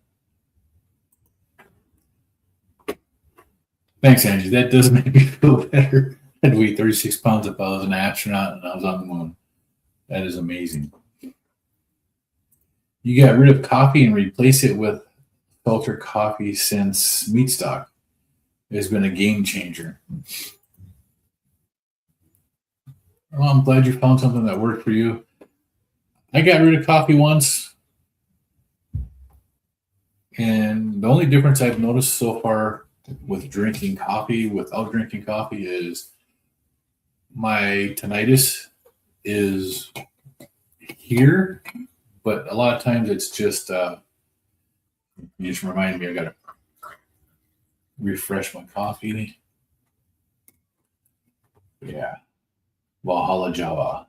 Speaker 2: Thanks, Angie. That does make me feel better. I'd weigh 36 pounds if I was an astronaut and I was on the moon. That is amazing. You got rid of coffee and replace it with filtered coffee since meat stock. It's been a game changer. Well, I'm glad you found something that worked for you. I got rid of coffee once, and the only difference I've noticed so far with drinking coffee, without drinking coffee, is my tinnitus is here, but a lot of times it's just you just reminded me I gotta refresh my coffee. Yeah, Valhalla Java.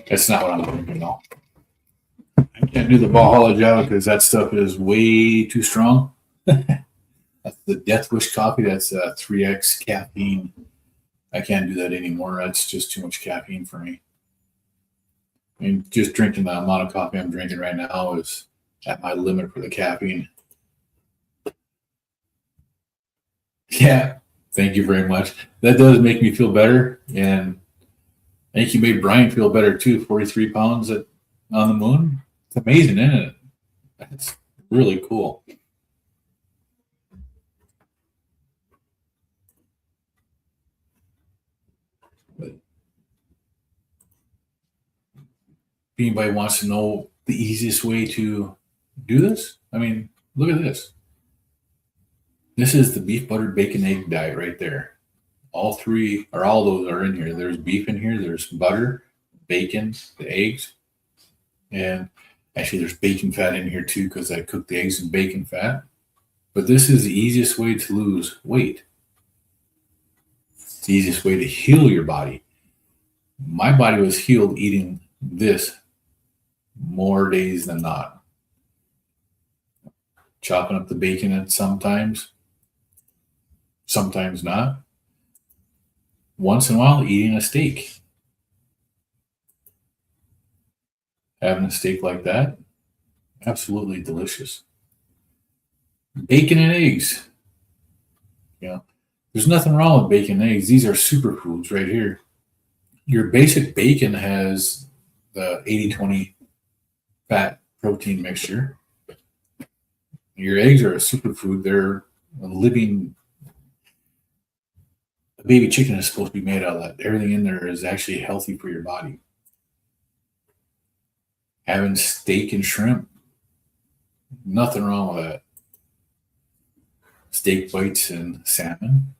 Speaker 2: That's not what I'm drinking though. I can't do the Valhalla Java because that stuff is way too strong. That's the Death Wish coffee. That's 3x caffeine. I can't do that anymore. That's just too much caffeine for me. I mean, just drinking the amount of coffee I'm drinking right now is at my limit for the caffeine. Yeah, thank you very much. That does make me feel better. And I think he made Brian feel better too. 43 pounds on the moon. It's amazing, isn't it? That's really cool. But if anybody wants to know the easiest way to do this, I mean, look at this. This is the beef, butter, bacon, egg diet right there. All those are in here. There's beef in here. There's butter, bacon, the eggs, and actually there's bacon fat in here too because I cook the eggs in bacon fat. But this is the easiest way to lose weight. It's the easiest way to heal your body. My body was healed eating this more days than not. Chopping up the bacon at sometimes not. Once in a while, eating a steak. Having a steak like that, absolutely delicious. Bacon and eggs. There's nothing wrong with bacon and eggs. These are superfoods right here. Your basic bacon has the 80-20 fat protein mixture. Your eggs are a superfood. They're a living. A baby chicken is supposed to be made out of that. Everything in there is actually healthy for your body. Having steak and shrimp, nothing wrong with that. Steak bites and salmon.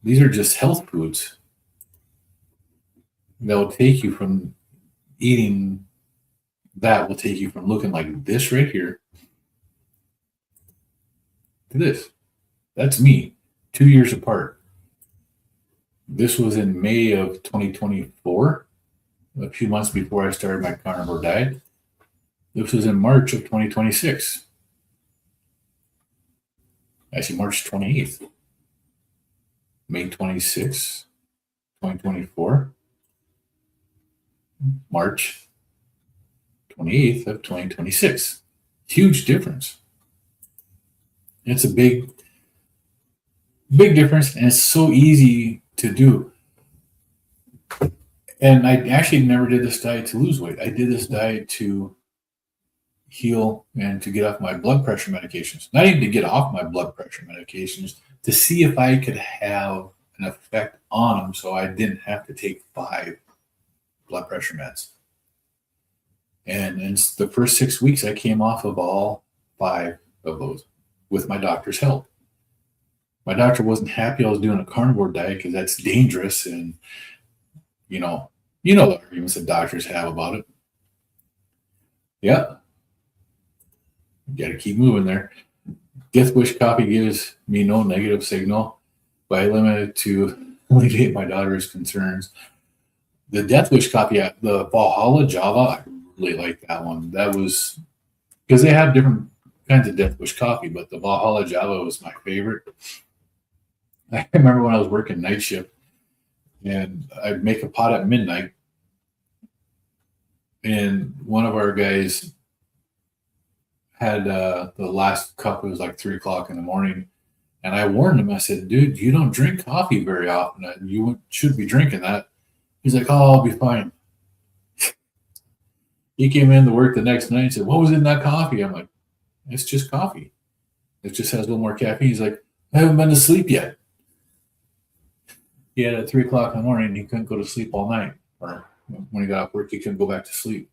Speaker 2: These are just health foods. They'll take you from eating that, will take you from looking like this right here to this. That's me, 2 years apart. This was in May of 2024, a few months before I started my carnivore diet. This was in March of 2026. Actually, March 28th. May 26th, 2024. March 28th of 2026. Huge difference. It's a big difference, and it's so easy to do. And I actually never did this diet to lose weight. I did this diet to heal and to get off my blood pressure medications. Not even to get off my blood pressure medications, to see if I could have an effect on them so I didn't have to take 5 blood pressure meds. And in the first 6 weeks, I came off of all 5 of those with my doctor's help. My doctor wasn't happy I was doing a carnivore diet because that's dangerous, and you know the arguments that doctors have about it. Yeah, you got to keep moving there. Death Wish coffee gives me no negative signal, but I limit it to alleviate my daughter's concerns. The Death Wish coffee, the Valhalla Java, I really like that one. That was because they have different kinds of Death Wish coffee, but the Valhalla Java was my favorite. I remember when I was working night shift, and I'd make a pot at midnight, and one of our guys had the last cup. It was like 3 o'clock in the morning, and I warned him. I said, "Dude, you don't drink coffee very often. You should be drinking that." He's like, "Oh, I'll be fine." He came in to work the next night and said, "What was in that coffee?" I'm like, "It's just coffee. It just has a little more caffeine." He's like, "I haven't been to sleep yet." He had at 3 o'clock in the morning, he couldn't go to sleep all night. Or when he got off work, he couldn't go back to sleep.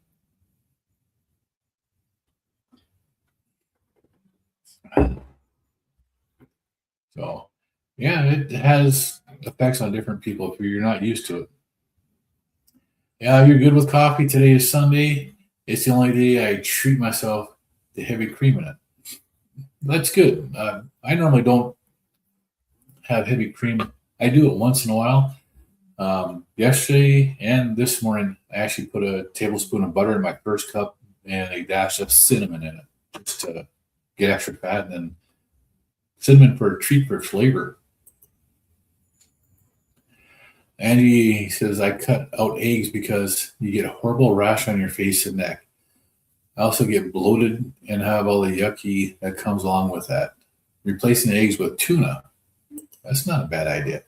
Speaker 2: So, yeah, it has effects on different people if you're not used to it. Yeah, you're good with coffee. Today is Sunday. It's the only day I treat myself to heavy cream in it. That's good. I normally don't have heavy cream. I do it once in a while. Yesterday and this morning, I actually put a tablespoon of butter in my first cup and a dash of cinnamon in it just to get extra fat, and then cinnamon for a treat for flavor. Andy says, I cut out eggs because you get a horrible rash on your face and neck. I also get bloated and have all the yucky that comes along with that. Replacing the eggs with tuna. That's not a bad idea.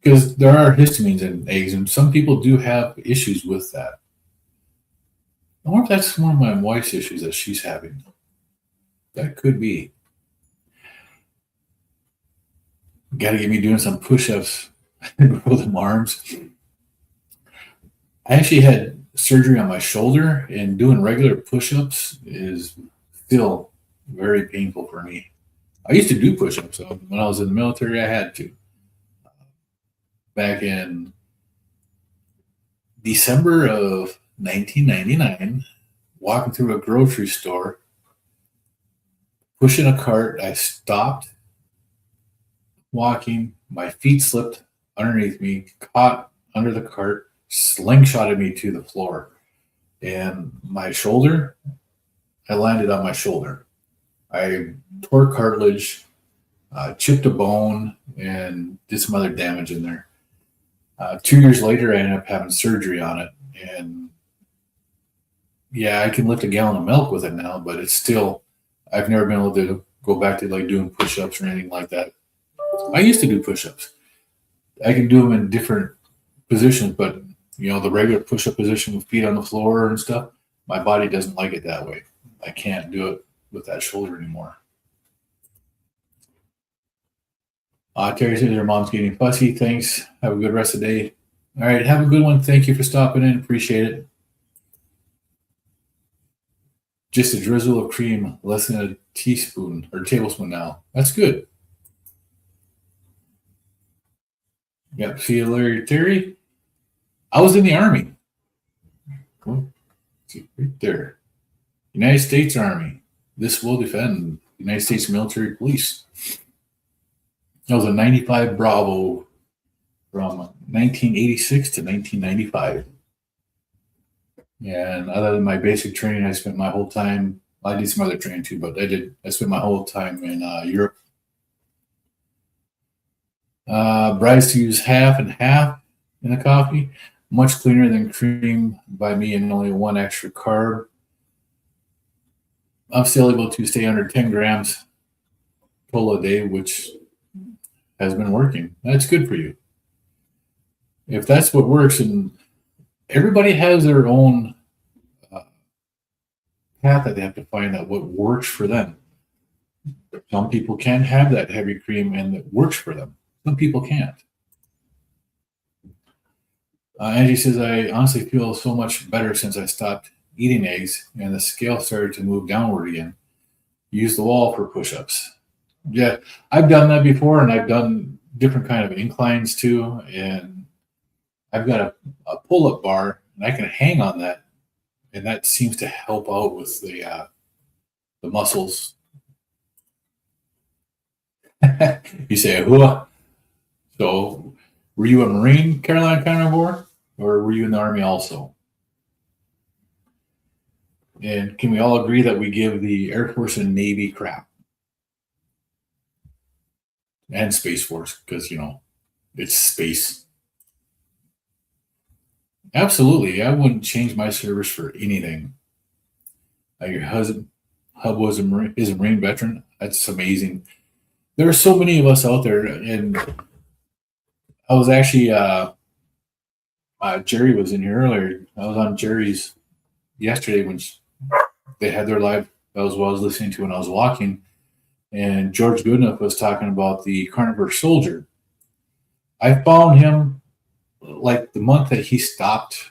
Speaker 2: because there are histamines in eggs, and some people do have issues with that. I wonder if that's one of my wife's issues that she's having. That could be. Got to get me doing some push-ups and grow them arms. I actually had surgery on my shoulder, and doing regular push-ups is still very painful for me. I used to do push-ups. So when I was in the military, I had to. Back in December of 1999, walking through a grocery store, pushing a cart, I stopped walking. My feet slipped underneath me, caught under the cart, slingshotted me to the floor. And my shoulder, I landed on my shoulder. I tore cartilage, chipped a bone, and did some other damage in there. 2 years later, I ended up having surgery on it. And yeah, I can lift a gallon of milk with it now, but it's still, I've never been able to go back to like doing push-ups or anything like that. I used to do push-ups. I can do them in different positions, but the regular push-up position with feet on the floor and stuff, my body doesn't like it that way. I can't do it with that shoulder anymore. Terry says her mom's getting fussy. Thanks. Have a good rest of the day. All right. Have a good one. Thank you for stopping in. Appreciate it. Just a drizzle of cream, less than a teaspoon or tablespoon now. That's good. Yep. See you later, Terry. I was in the Army. Cool. See, right there. United States Army. This will defend United States Military Police. I was a 95 Bravo from 1986 to 1995. And other than my basic training, I spent my whole time, I did some other training too, but I spent my whole time in Europe. Bryce to use half and half in the coffee. Much cleaner than cream by me and only one extra carb. I'm still able to stay under 10 grams total a day, which has been working. That's good for you. If that's what works, and everybody has their own path that they have to find out what works for them. Some people can have that heavy cream and it works for them. Some people can't. Angie says, I honestly feel so much better since I stopped eating eggs and the scale started to move downward again. Use the wall for push-ups. Yeah, I've done that before, and I've done different kind of inclines too. And I've got a pull-up bar, and I can hang on that, and that seems to help out with the muscles. You say, "Hua." So, were you a Marine, Carolina Carnivore, or were you in the Army also? And can we all agree that we give the Air Force and Navy crap? And Space Force, because, it's space. Absolutely. I wouldn't change my service for anything. Your hub is a Marine veteran. That's amazing. There are so many of us out there, and I was actually, Jerry was in here earlier. I was on Jerry's yesterday when they had their live. That was what I was listening to when I was walking. And George Goodenough was talking about the Carnivore Soldier. I found him like the month that he stopped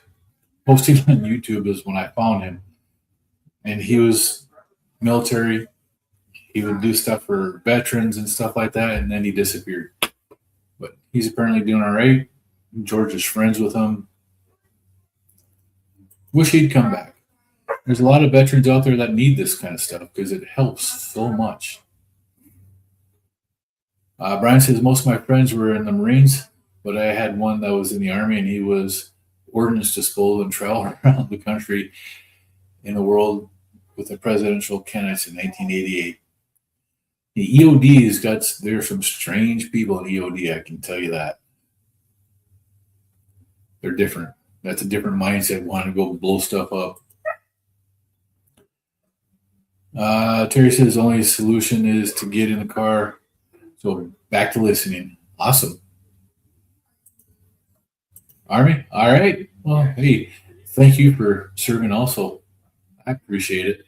Speaker 2: posting on YouTube is when I found him. And he was military. He would do stuff for veterans and stuff like that, and then he disappeared. But he's apparently doing all right. George is friends with him. Wish he'd come back. There's a lot of veterans out there that need this kind of stuff because it helps so much. Brian says, most of my friends were in the Marines, but I had one that was in the Army, and he was ordnance disposal and traveled around the country in the world with the presidential candidates in 1988. The EODs there's some strange people in EOD, I can tell you that. They're different. That's a different mindset, wanting to go blow stuff up. Terry says the only solution is to get in the car. So back to listening. Awesome. Army? All right. Well, hey, thank you for serving also. I appreciate it.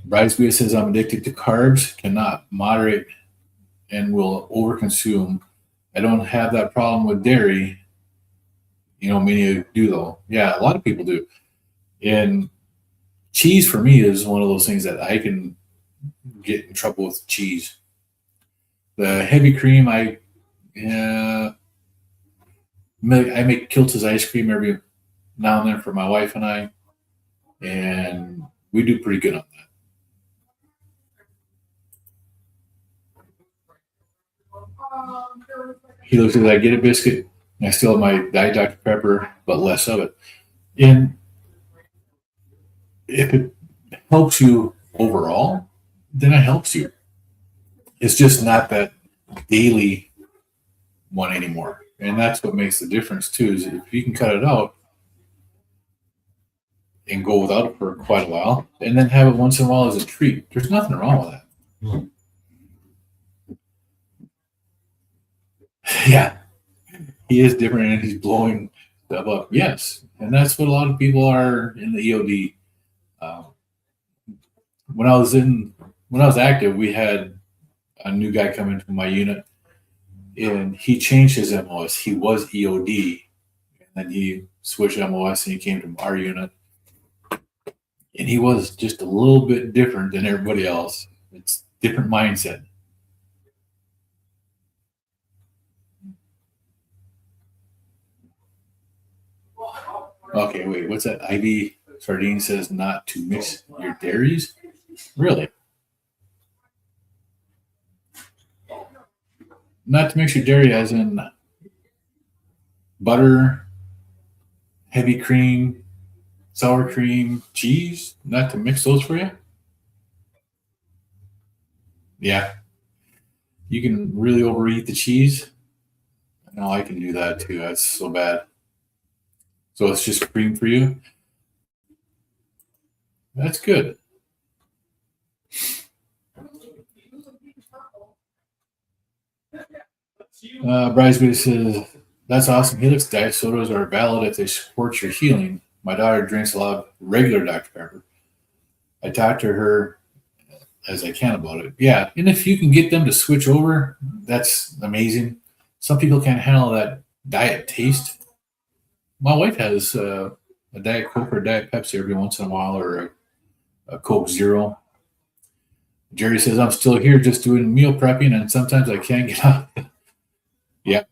Speaker 2: Bridesmaid says, I'm addicted to carbs, cannot moderate, and will overconsume. I don't have that problem with dairy. Many do though. Yeah, a lot of people do. And cheese for me is one of those things that I can get in trouble with cheese. The heavy cream, I make Kiltz ice cream every now and then for my wife and I, and we do pretty good on that. He looks at I get a biscuit. And I still have my Diet Dr. Pepper, but less of it. And if it helps you overall, then it helps you. It's just not that daily one anymore. And that's what makes the difference too, is if you can cut it out and go without it for quite a while and then have it once in a while as a treat, there's nothing wrong with that. Yeah, he is different and he's blowing stuff up. Yes. And that's what a lot of people are in the EOD. Uh, when I was active, we had a new guy come into my unit and he changed his MOS. He was EOD and then he switched MOS and he came to our unit and he was just a little bit different than everybody else. It's different mindset. Okay, wait, what's that? Ivy Sardine says not to mix your dairies? Really? Not to mix your dairy as in butter, heavy cream, sour cream, cheese? Not to mix those for you? Yeah. You can really overeat the cheese. No, I can do that too. That's so bad. So it's just cream for you? That's good. Bridesmaid says, that's awesome. Helix diet sodas are valid if they support your healing. My daughter drinks a lot of regular Dr. Pepper. I talk to her as I can about it. Yeah, and if you can get them to switch over, that's amazing. Some people can't handle that diet taste. My wife has a Diet Coke or a Diet Pepsi every once in a while, or a Coke Zero. Jerry says, I'm still here just doing meal prepping, and sometimes I can't get out. Yeah,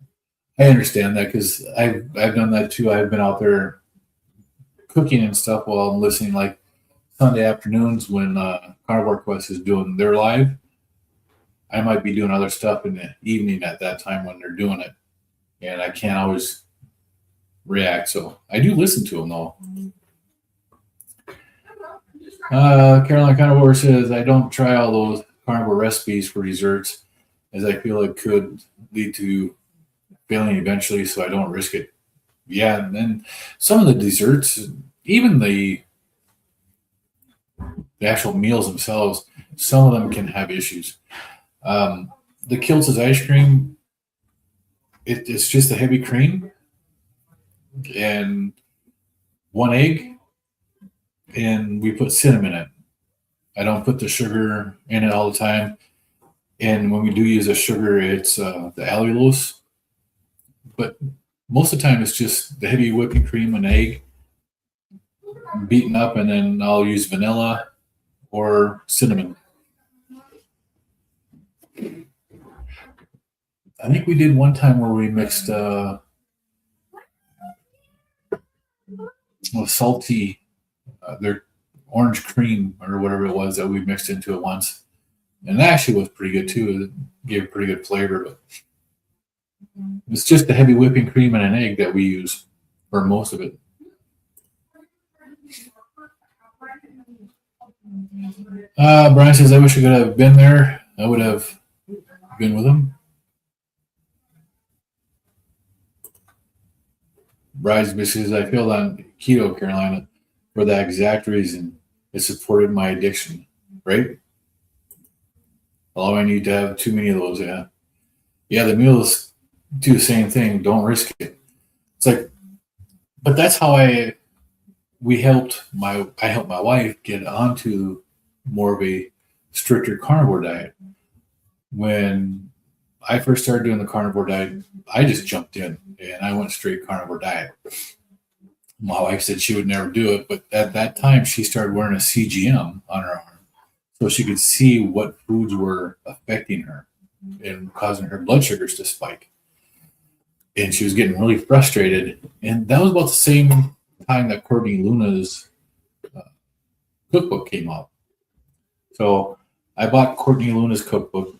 Speaker 2: I understand that because I've done that too. I've been out there cooking and stuff while I'm listening, like Sunday afternoons when Carnivore Quest is doing their live. I might be doing other stuff in the evening at that time when they're doing it, and I can't always react. So I do listen to them though. Caroline Carnivore says, I don't try all those carnivore recipes for desserts as I feel it could lead to failing eventually, so I don't risk it. Yeah, and then some of the desserts, even the actual meals themselves, some of them can have issues. The Kiltz ice cream, it's just a heavy cream and one egg, and we put cinnamon in it. I don't put the sugar in it all the time. And when we do use a sugar, it's the allulose. But most of the time, it's just the heavy whipping cream and egg beaten up, and then I'll use vanilla or cinnamon. I think we did one time where we mixed salty, their orange cream or whatever it was that we mixed into it once. And that actually was pretty good too. It gave pretty good flavor, but it's just the heavy whipping cream and an egg that we use for most of it. Brian says, I wish I could have been there. I would have been with him. Brian says, I feel on keto, Carolina, for that exact reason. It supported my addiction, right? All I need to have too many of those, yeah. Yeah, the meals do the same thing. Don't risk it. It's like, but that's how I helped my wife get onto more of a stricter carnivore diet. When I first started doing the carnivore diet, I just jumped in and I went straight carnivore diet. My wife said she would never do it, but at that time she started wearing a CGM on her arm so she could see what foods were affecting her and causing her blood sugars to spike. And she was getting really frustrated. And that was about the same time that Courtney Luna's cookbook came out. So I bought Courtney Luna's cookbook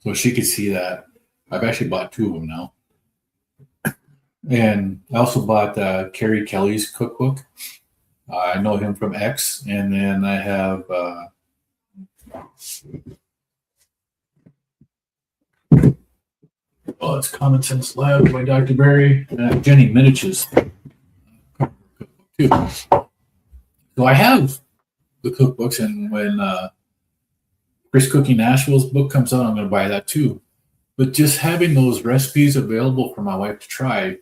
Speaker 2: so she could see that. I've actually bought 2 of them now. And I also bought Kerry Kelly's cookbook. I know him from X. And then I have it's Common Sense Lab by Dr. Barry. And I have Jenny Minich's cookbook too. So I have the cookbooks, and when Chris Cookie Nashville's book comes out, I'm going to buy that too. But just having those recipes available for my wife to try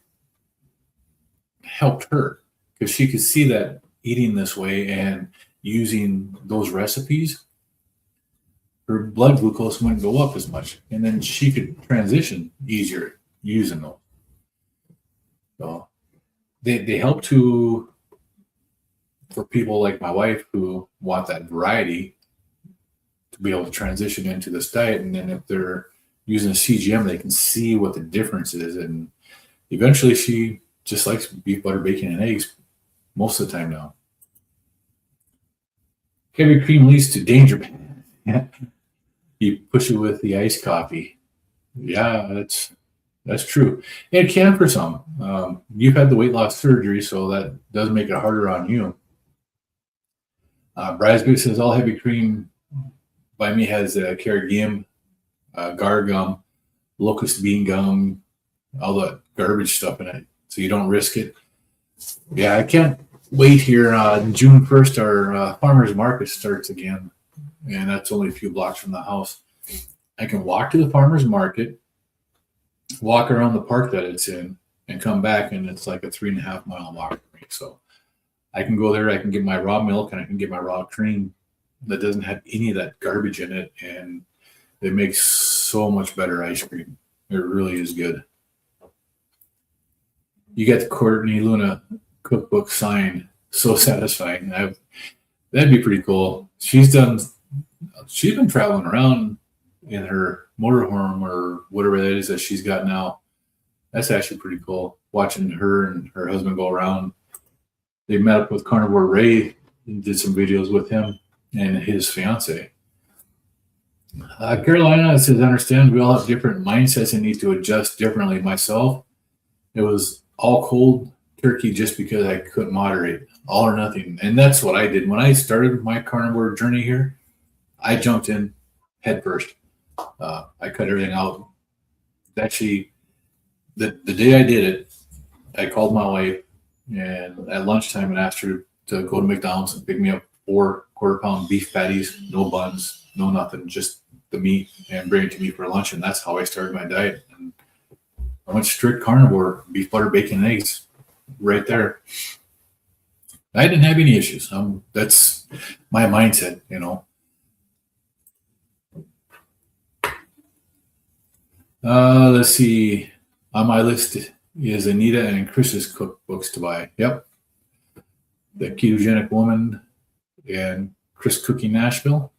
Speaker 2: helped her because she could see that eating this way and using those recipes, her blood glucose wouldn't go up as much, and then she could transition easier using those. So they help for people like my wife who want that variety to be able to transition into this diet. And then if they're using a CGM, they can see what the difference is. And eventually she just likes beef, butter, bacon, and eggs most of the time now. Heavy cream leads to danger. You push it with the iced coffee. Yeah, that's true. It can for some. You've had the weight loss surgery, so that does make it harder on you. Brasby says all heavy cream by me has carrot gum, gar gum, locust bean gum, all that garbage stuff in it, so you don't risk it. Yeah, I can't wait here. June 1st, our farmer's market starts again, and that's only a few blocks from the house. I can walk to the farmer's market, walk around the park that it's in, and come back, and it's like a 3.5 mile walk for me. So I can go there, I can get my raw milk, and I can get my raw cream that doesn't have any of that garbage in it, and it makes so much better ice cream. It really is good. You get the Courtney Luna cookbook signed. So satisfying. That'd be pretty cool. She's been traveling around in her motorhome or whatever that is that she's got now. That's actually pretty cool. Watching her and her husband go around. They met up with Carnivore Ray and did some videos with him and his fiance. Carolina says, understand we all have different mindsets and need to adjust differently. Myself, it was all cold turkey just because I couldn't moderate, all or nothing. And that's what I did. When I started my carnivore journey here, I jumped in head first. I cut everything out. Actually, the day I did it, I called my wife and at lunchtime and asked her to go to McDonald's and pick me up 4 quarter-pound beef patties, no buns, no nothing, just the meat, and bring it to me for lunch. And that's how I started my diet. And I went strict carnivore, beef, butter, bacon, and eggs, right there. I didn't have any issues. That's my mindset, you know. Let's see. On my list is Anita and Chris's cookbooks to buy. Yep. The Ketogenic Woman and Chris Cookie Nashville.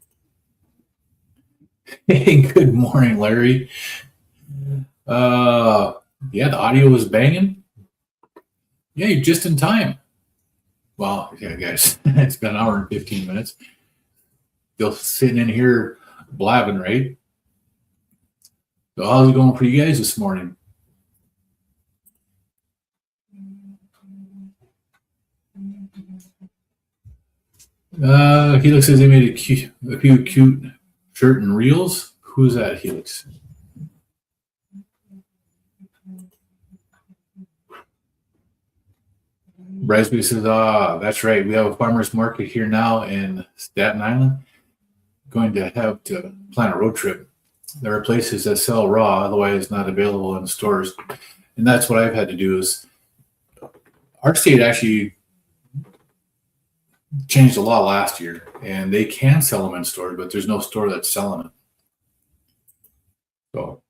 Speaker 2: Hey, good morning, Larry. Yeah, the audio was banging. Yeah, you're just in time. Well, yeah, guys, it's been an hour and 15 minutes. Still sitting in here blabbing, right? So how's it going for you guys this morning? Helix says they made a few cute shirt and reels. Who's that, Helix? Bresby says, that's right. We have a farmer's market here now in Staten Island. Going to have to plan a road trip. There are places that sell raw, otherwise not available in stores. And that's what I've had to do is our state actually changed the law last year, and they can sell them in stores, but there's no store that's selling it. So,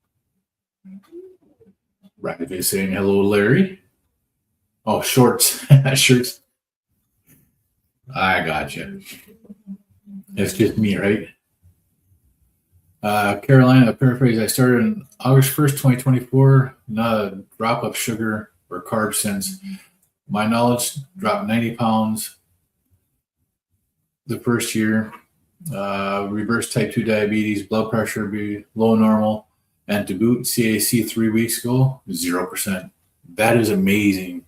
Speaker 2: right, is saying hello, Larry. Oh, shorts, shirts. I got you. It's just me, right? Carolina, paraphrase, I started on August 1st, 2024. Not a drop of sugar or carbs since. My knowledge dropped 90 pounds the first year. Reverse type 2 diabetes, blood pressure below normal, and to boot, CAC 3 weeks ago, 0%. That is amazing,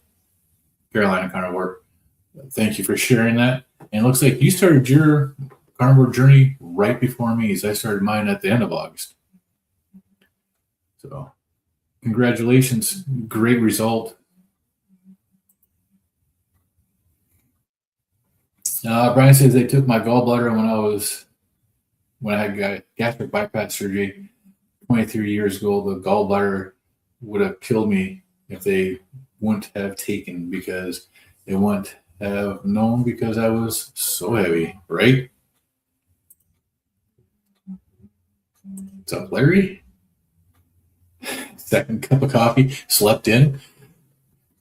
Speaker 2: Carolina Carnivore. Thank you for sharing that. And it looks like you started your carnivore journey right before me, as I started mine at the end of August. So, congratulations. Great result. Brian says they took my gallbladder when I had gastric bypass surgery 23 years ago. The gallbladder would have killed me if they wouldn't have taken, because they wouldn't have known, because I was so heavy, right? What's up, Larry? Second cup of coffee, slept in.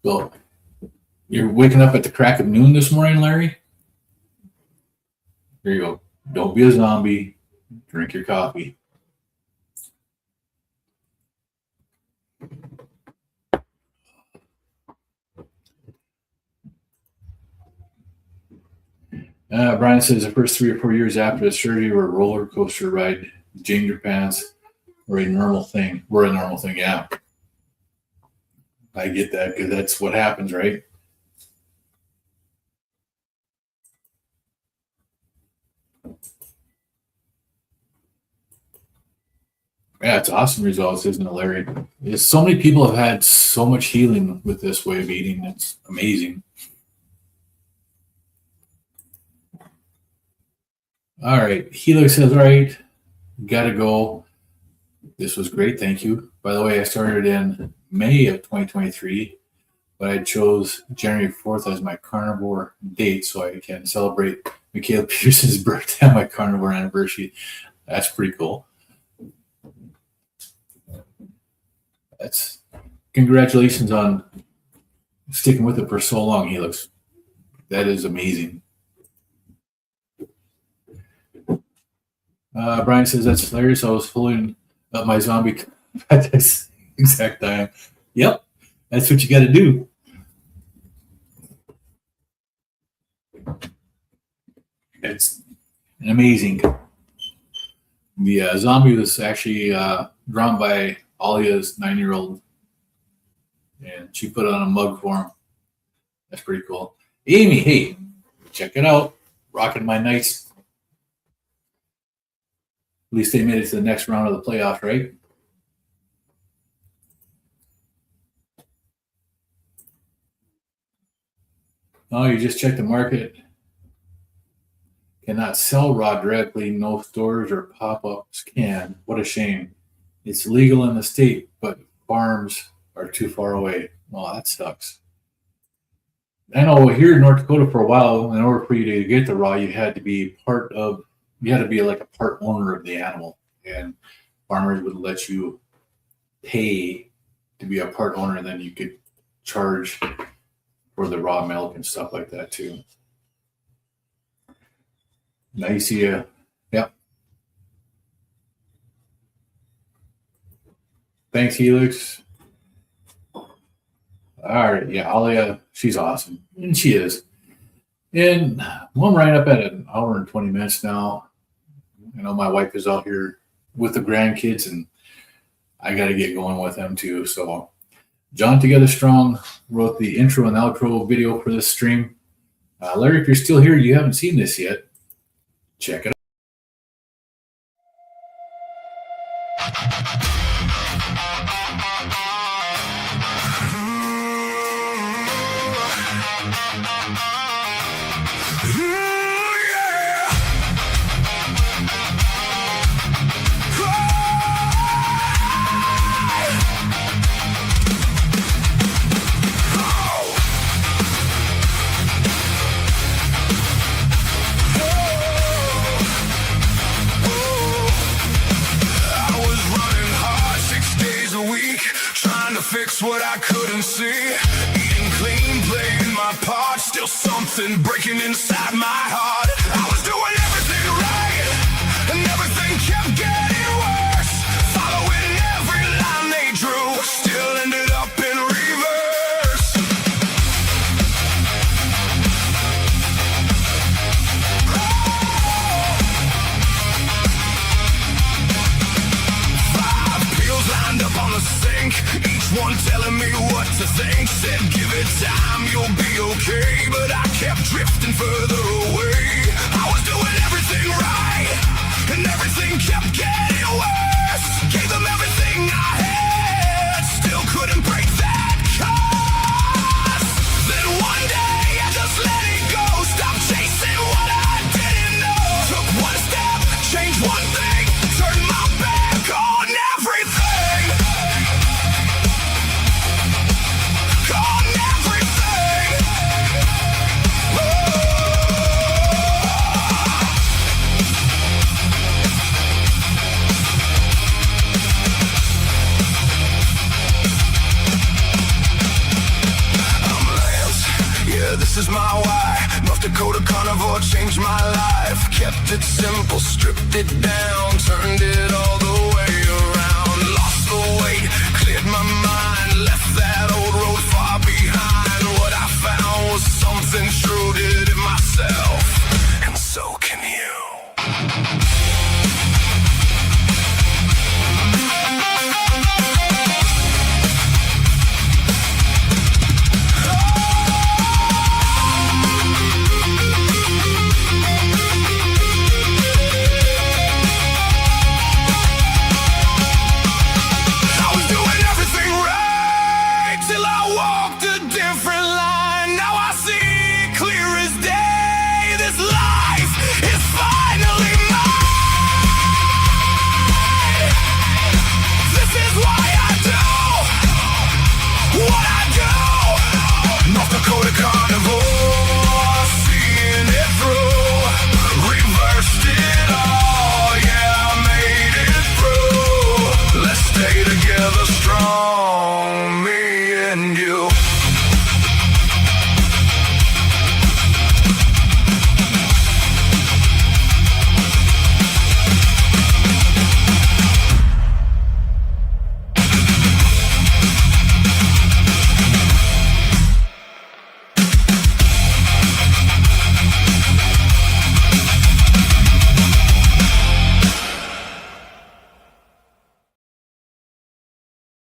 Speaker 2: Well, you're waking up at the crack of noon this morning, Larry? Here you go. Don't be a zombie. Drink your coffee. Brian says the first 3 or 4 years after the surgery were a roller coaster ride. Ginger pants were a normal thing. Yeah. I get that, because that's what happens, right? Yeah, it's awesome results, isn't it, Larry? So many people have had so much healing with this way of eating. It's amazing. All right. Helix says, all right, gotta go. This was great. Thank you. By the way, I started in May of 2023, but I chose January 4th as my carnivore date so I can celebrate Michaela Peterson's birthday on my carnivore anniversary. That's pretty cool. That's congratulations on sticking with it for so long, Helix. That is amazing. Brian says that's hilarious. I was pulling up my zombie at this exact time. Yep, that's what you got to do. It's amazing. The zombie was actually drawn by Alia's 9-year-old, and she put it on a mug for him. That's pretty cool. Amy, hey, check it out. Rocking my nice. At least they made it to the next round of the playoffs, right? Oh, you just checked the market. Cannot sell raw directly. No stores or pop-ups can. What a shame. It's legal in the state, but farms are too far away. Well, that sucks. I know here in North Dakota for a while, in order for you to get the raw, you had to be like a part owner of the animal, and farmers would let you pay to be a part owner, and then you could charge for the raw milk and stuff like that too. Nice, yeah. Yep. Thanks, Helix. All right, yeah, Alia, she's awesome, and she is. And well, I'm right up at an hour and 20 minutes now. You know, my wife is out here with the grandkids, and I got to get going with them too. So, John Together Strong wrote the intro and outro video for this stream. Larry, if you're still here, you haven't seen this yet, check it out.
Speaker 1: fix what I couldn't see. Eating clean, playing my part. Still something breaking inside my heart. I was doing everything right, and everything kept getting worse. Following every line they drew, still ended up in reverse. Five pills lined up on the sink, each one telling me what to think. Said give it time, you'll be okay, but I kept drifting further away. I was doing everything right, and everything kept getting worse. Gave them everything I had, still couldn't break that curse. Then one day I just let it go, stopped chasing what I didn't know. Took one step, changed one thing, turned my back on everything. On everything. I'm Lance, yeah, this is my why. North Dakota carnivore changed my life. Kept it simple, stripped it down.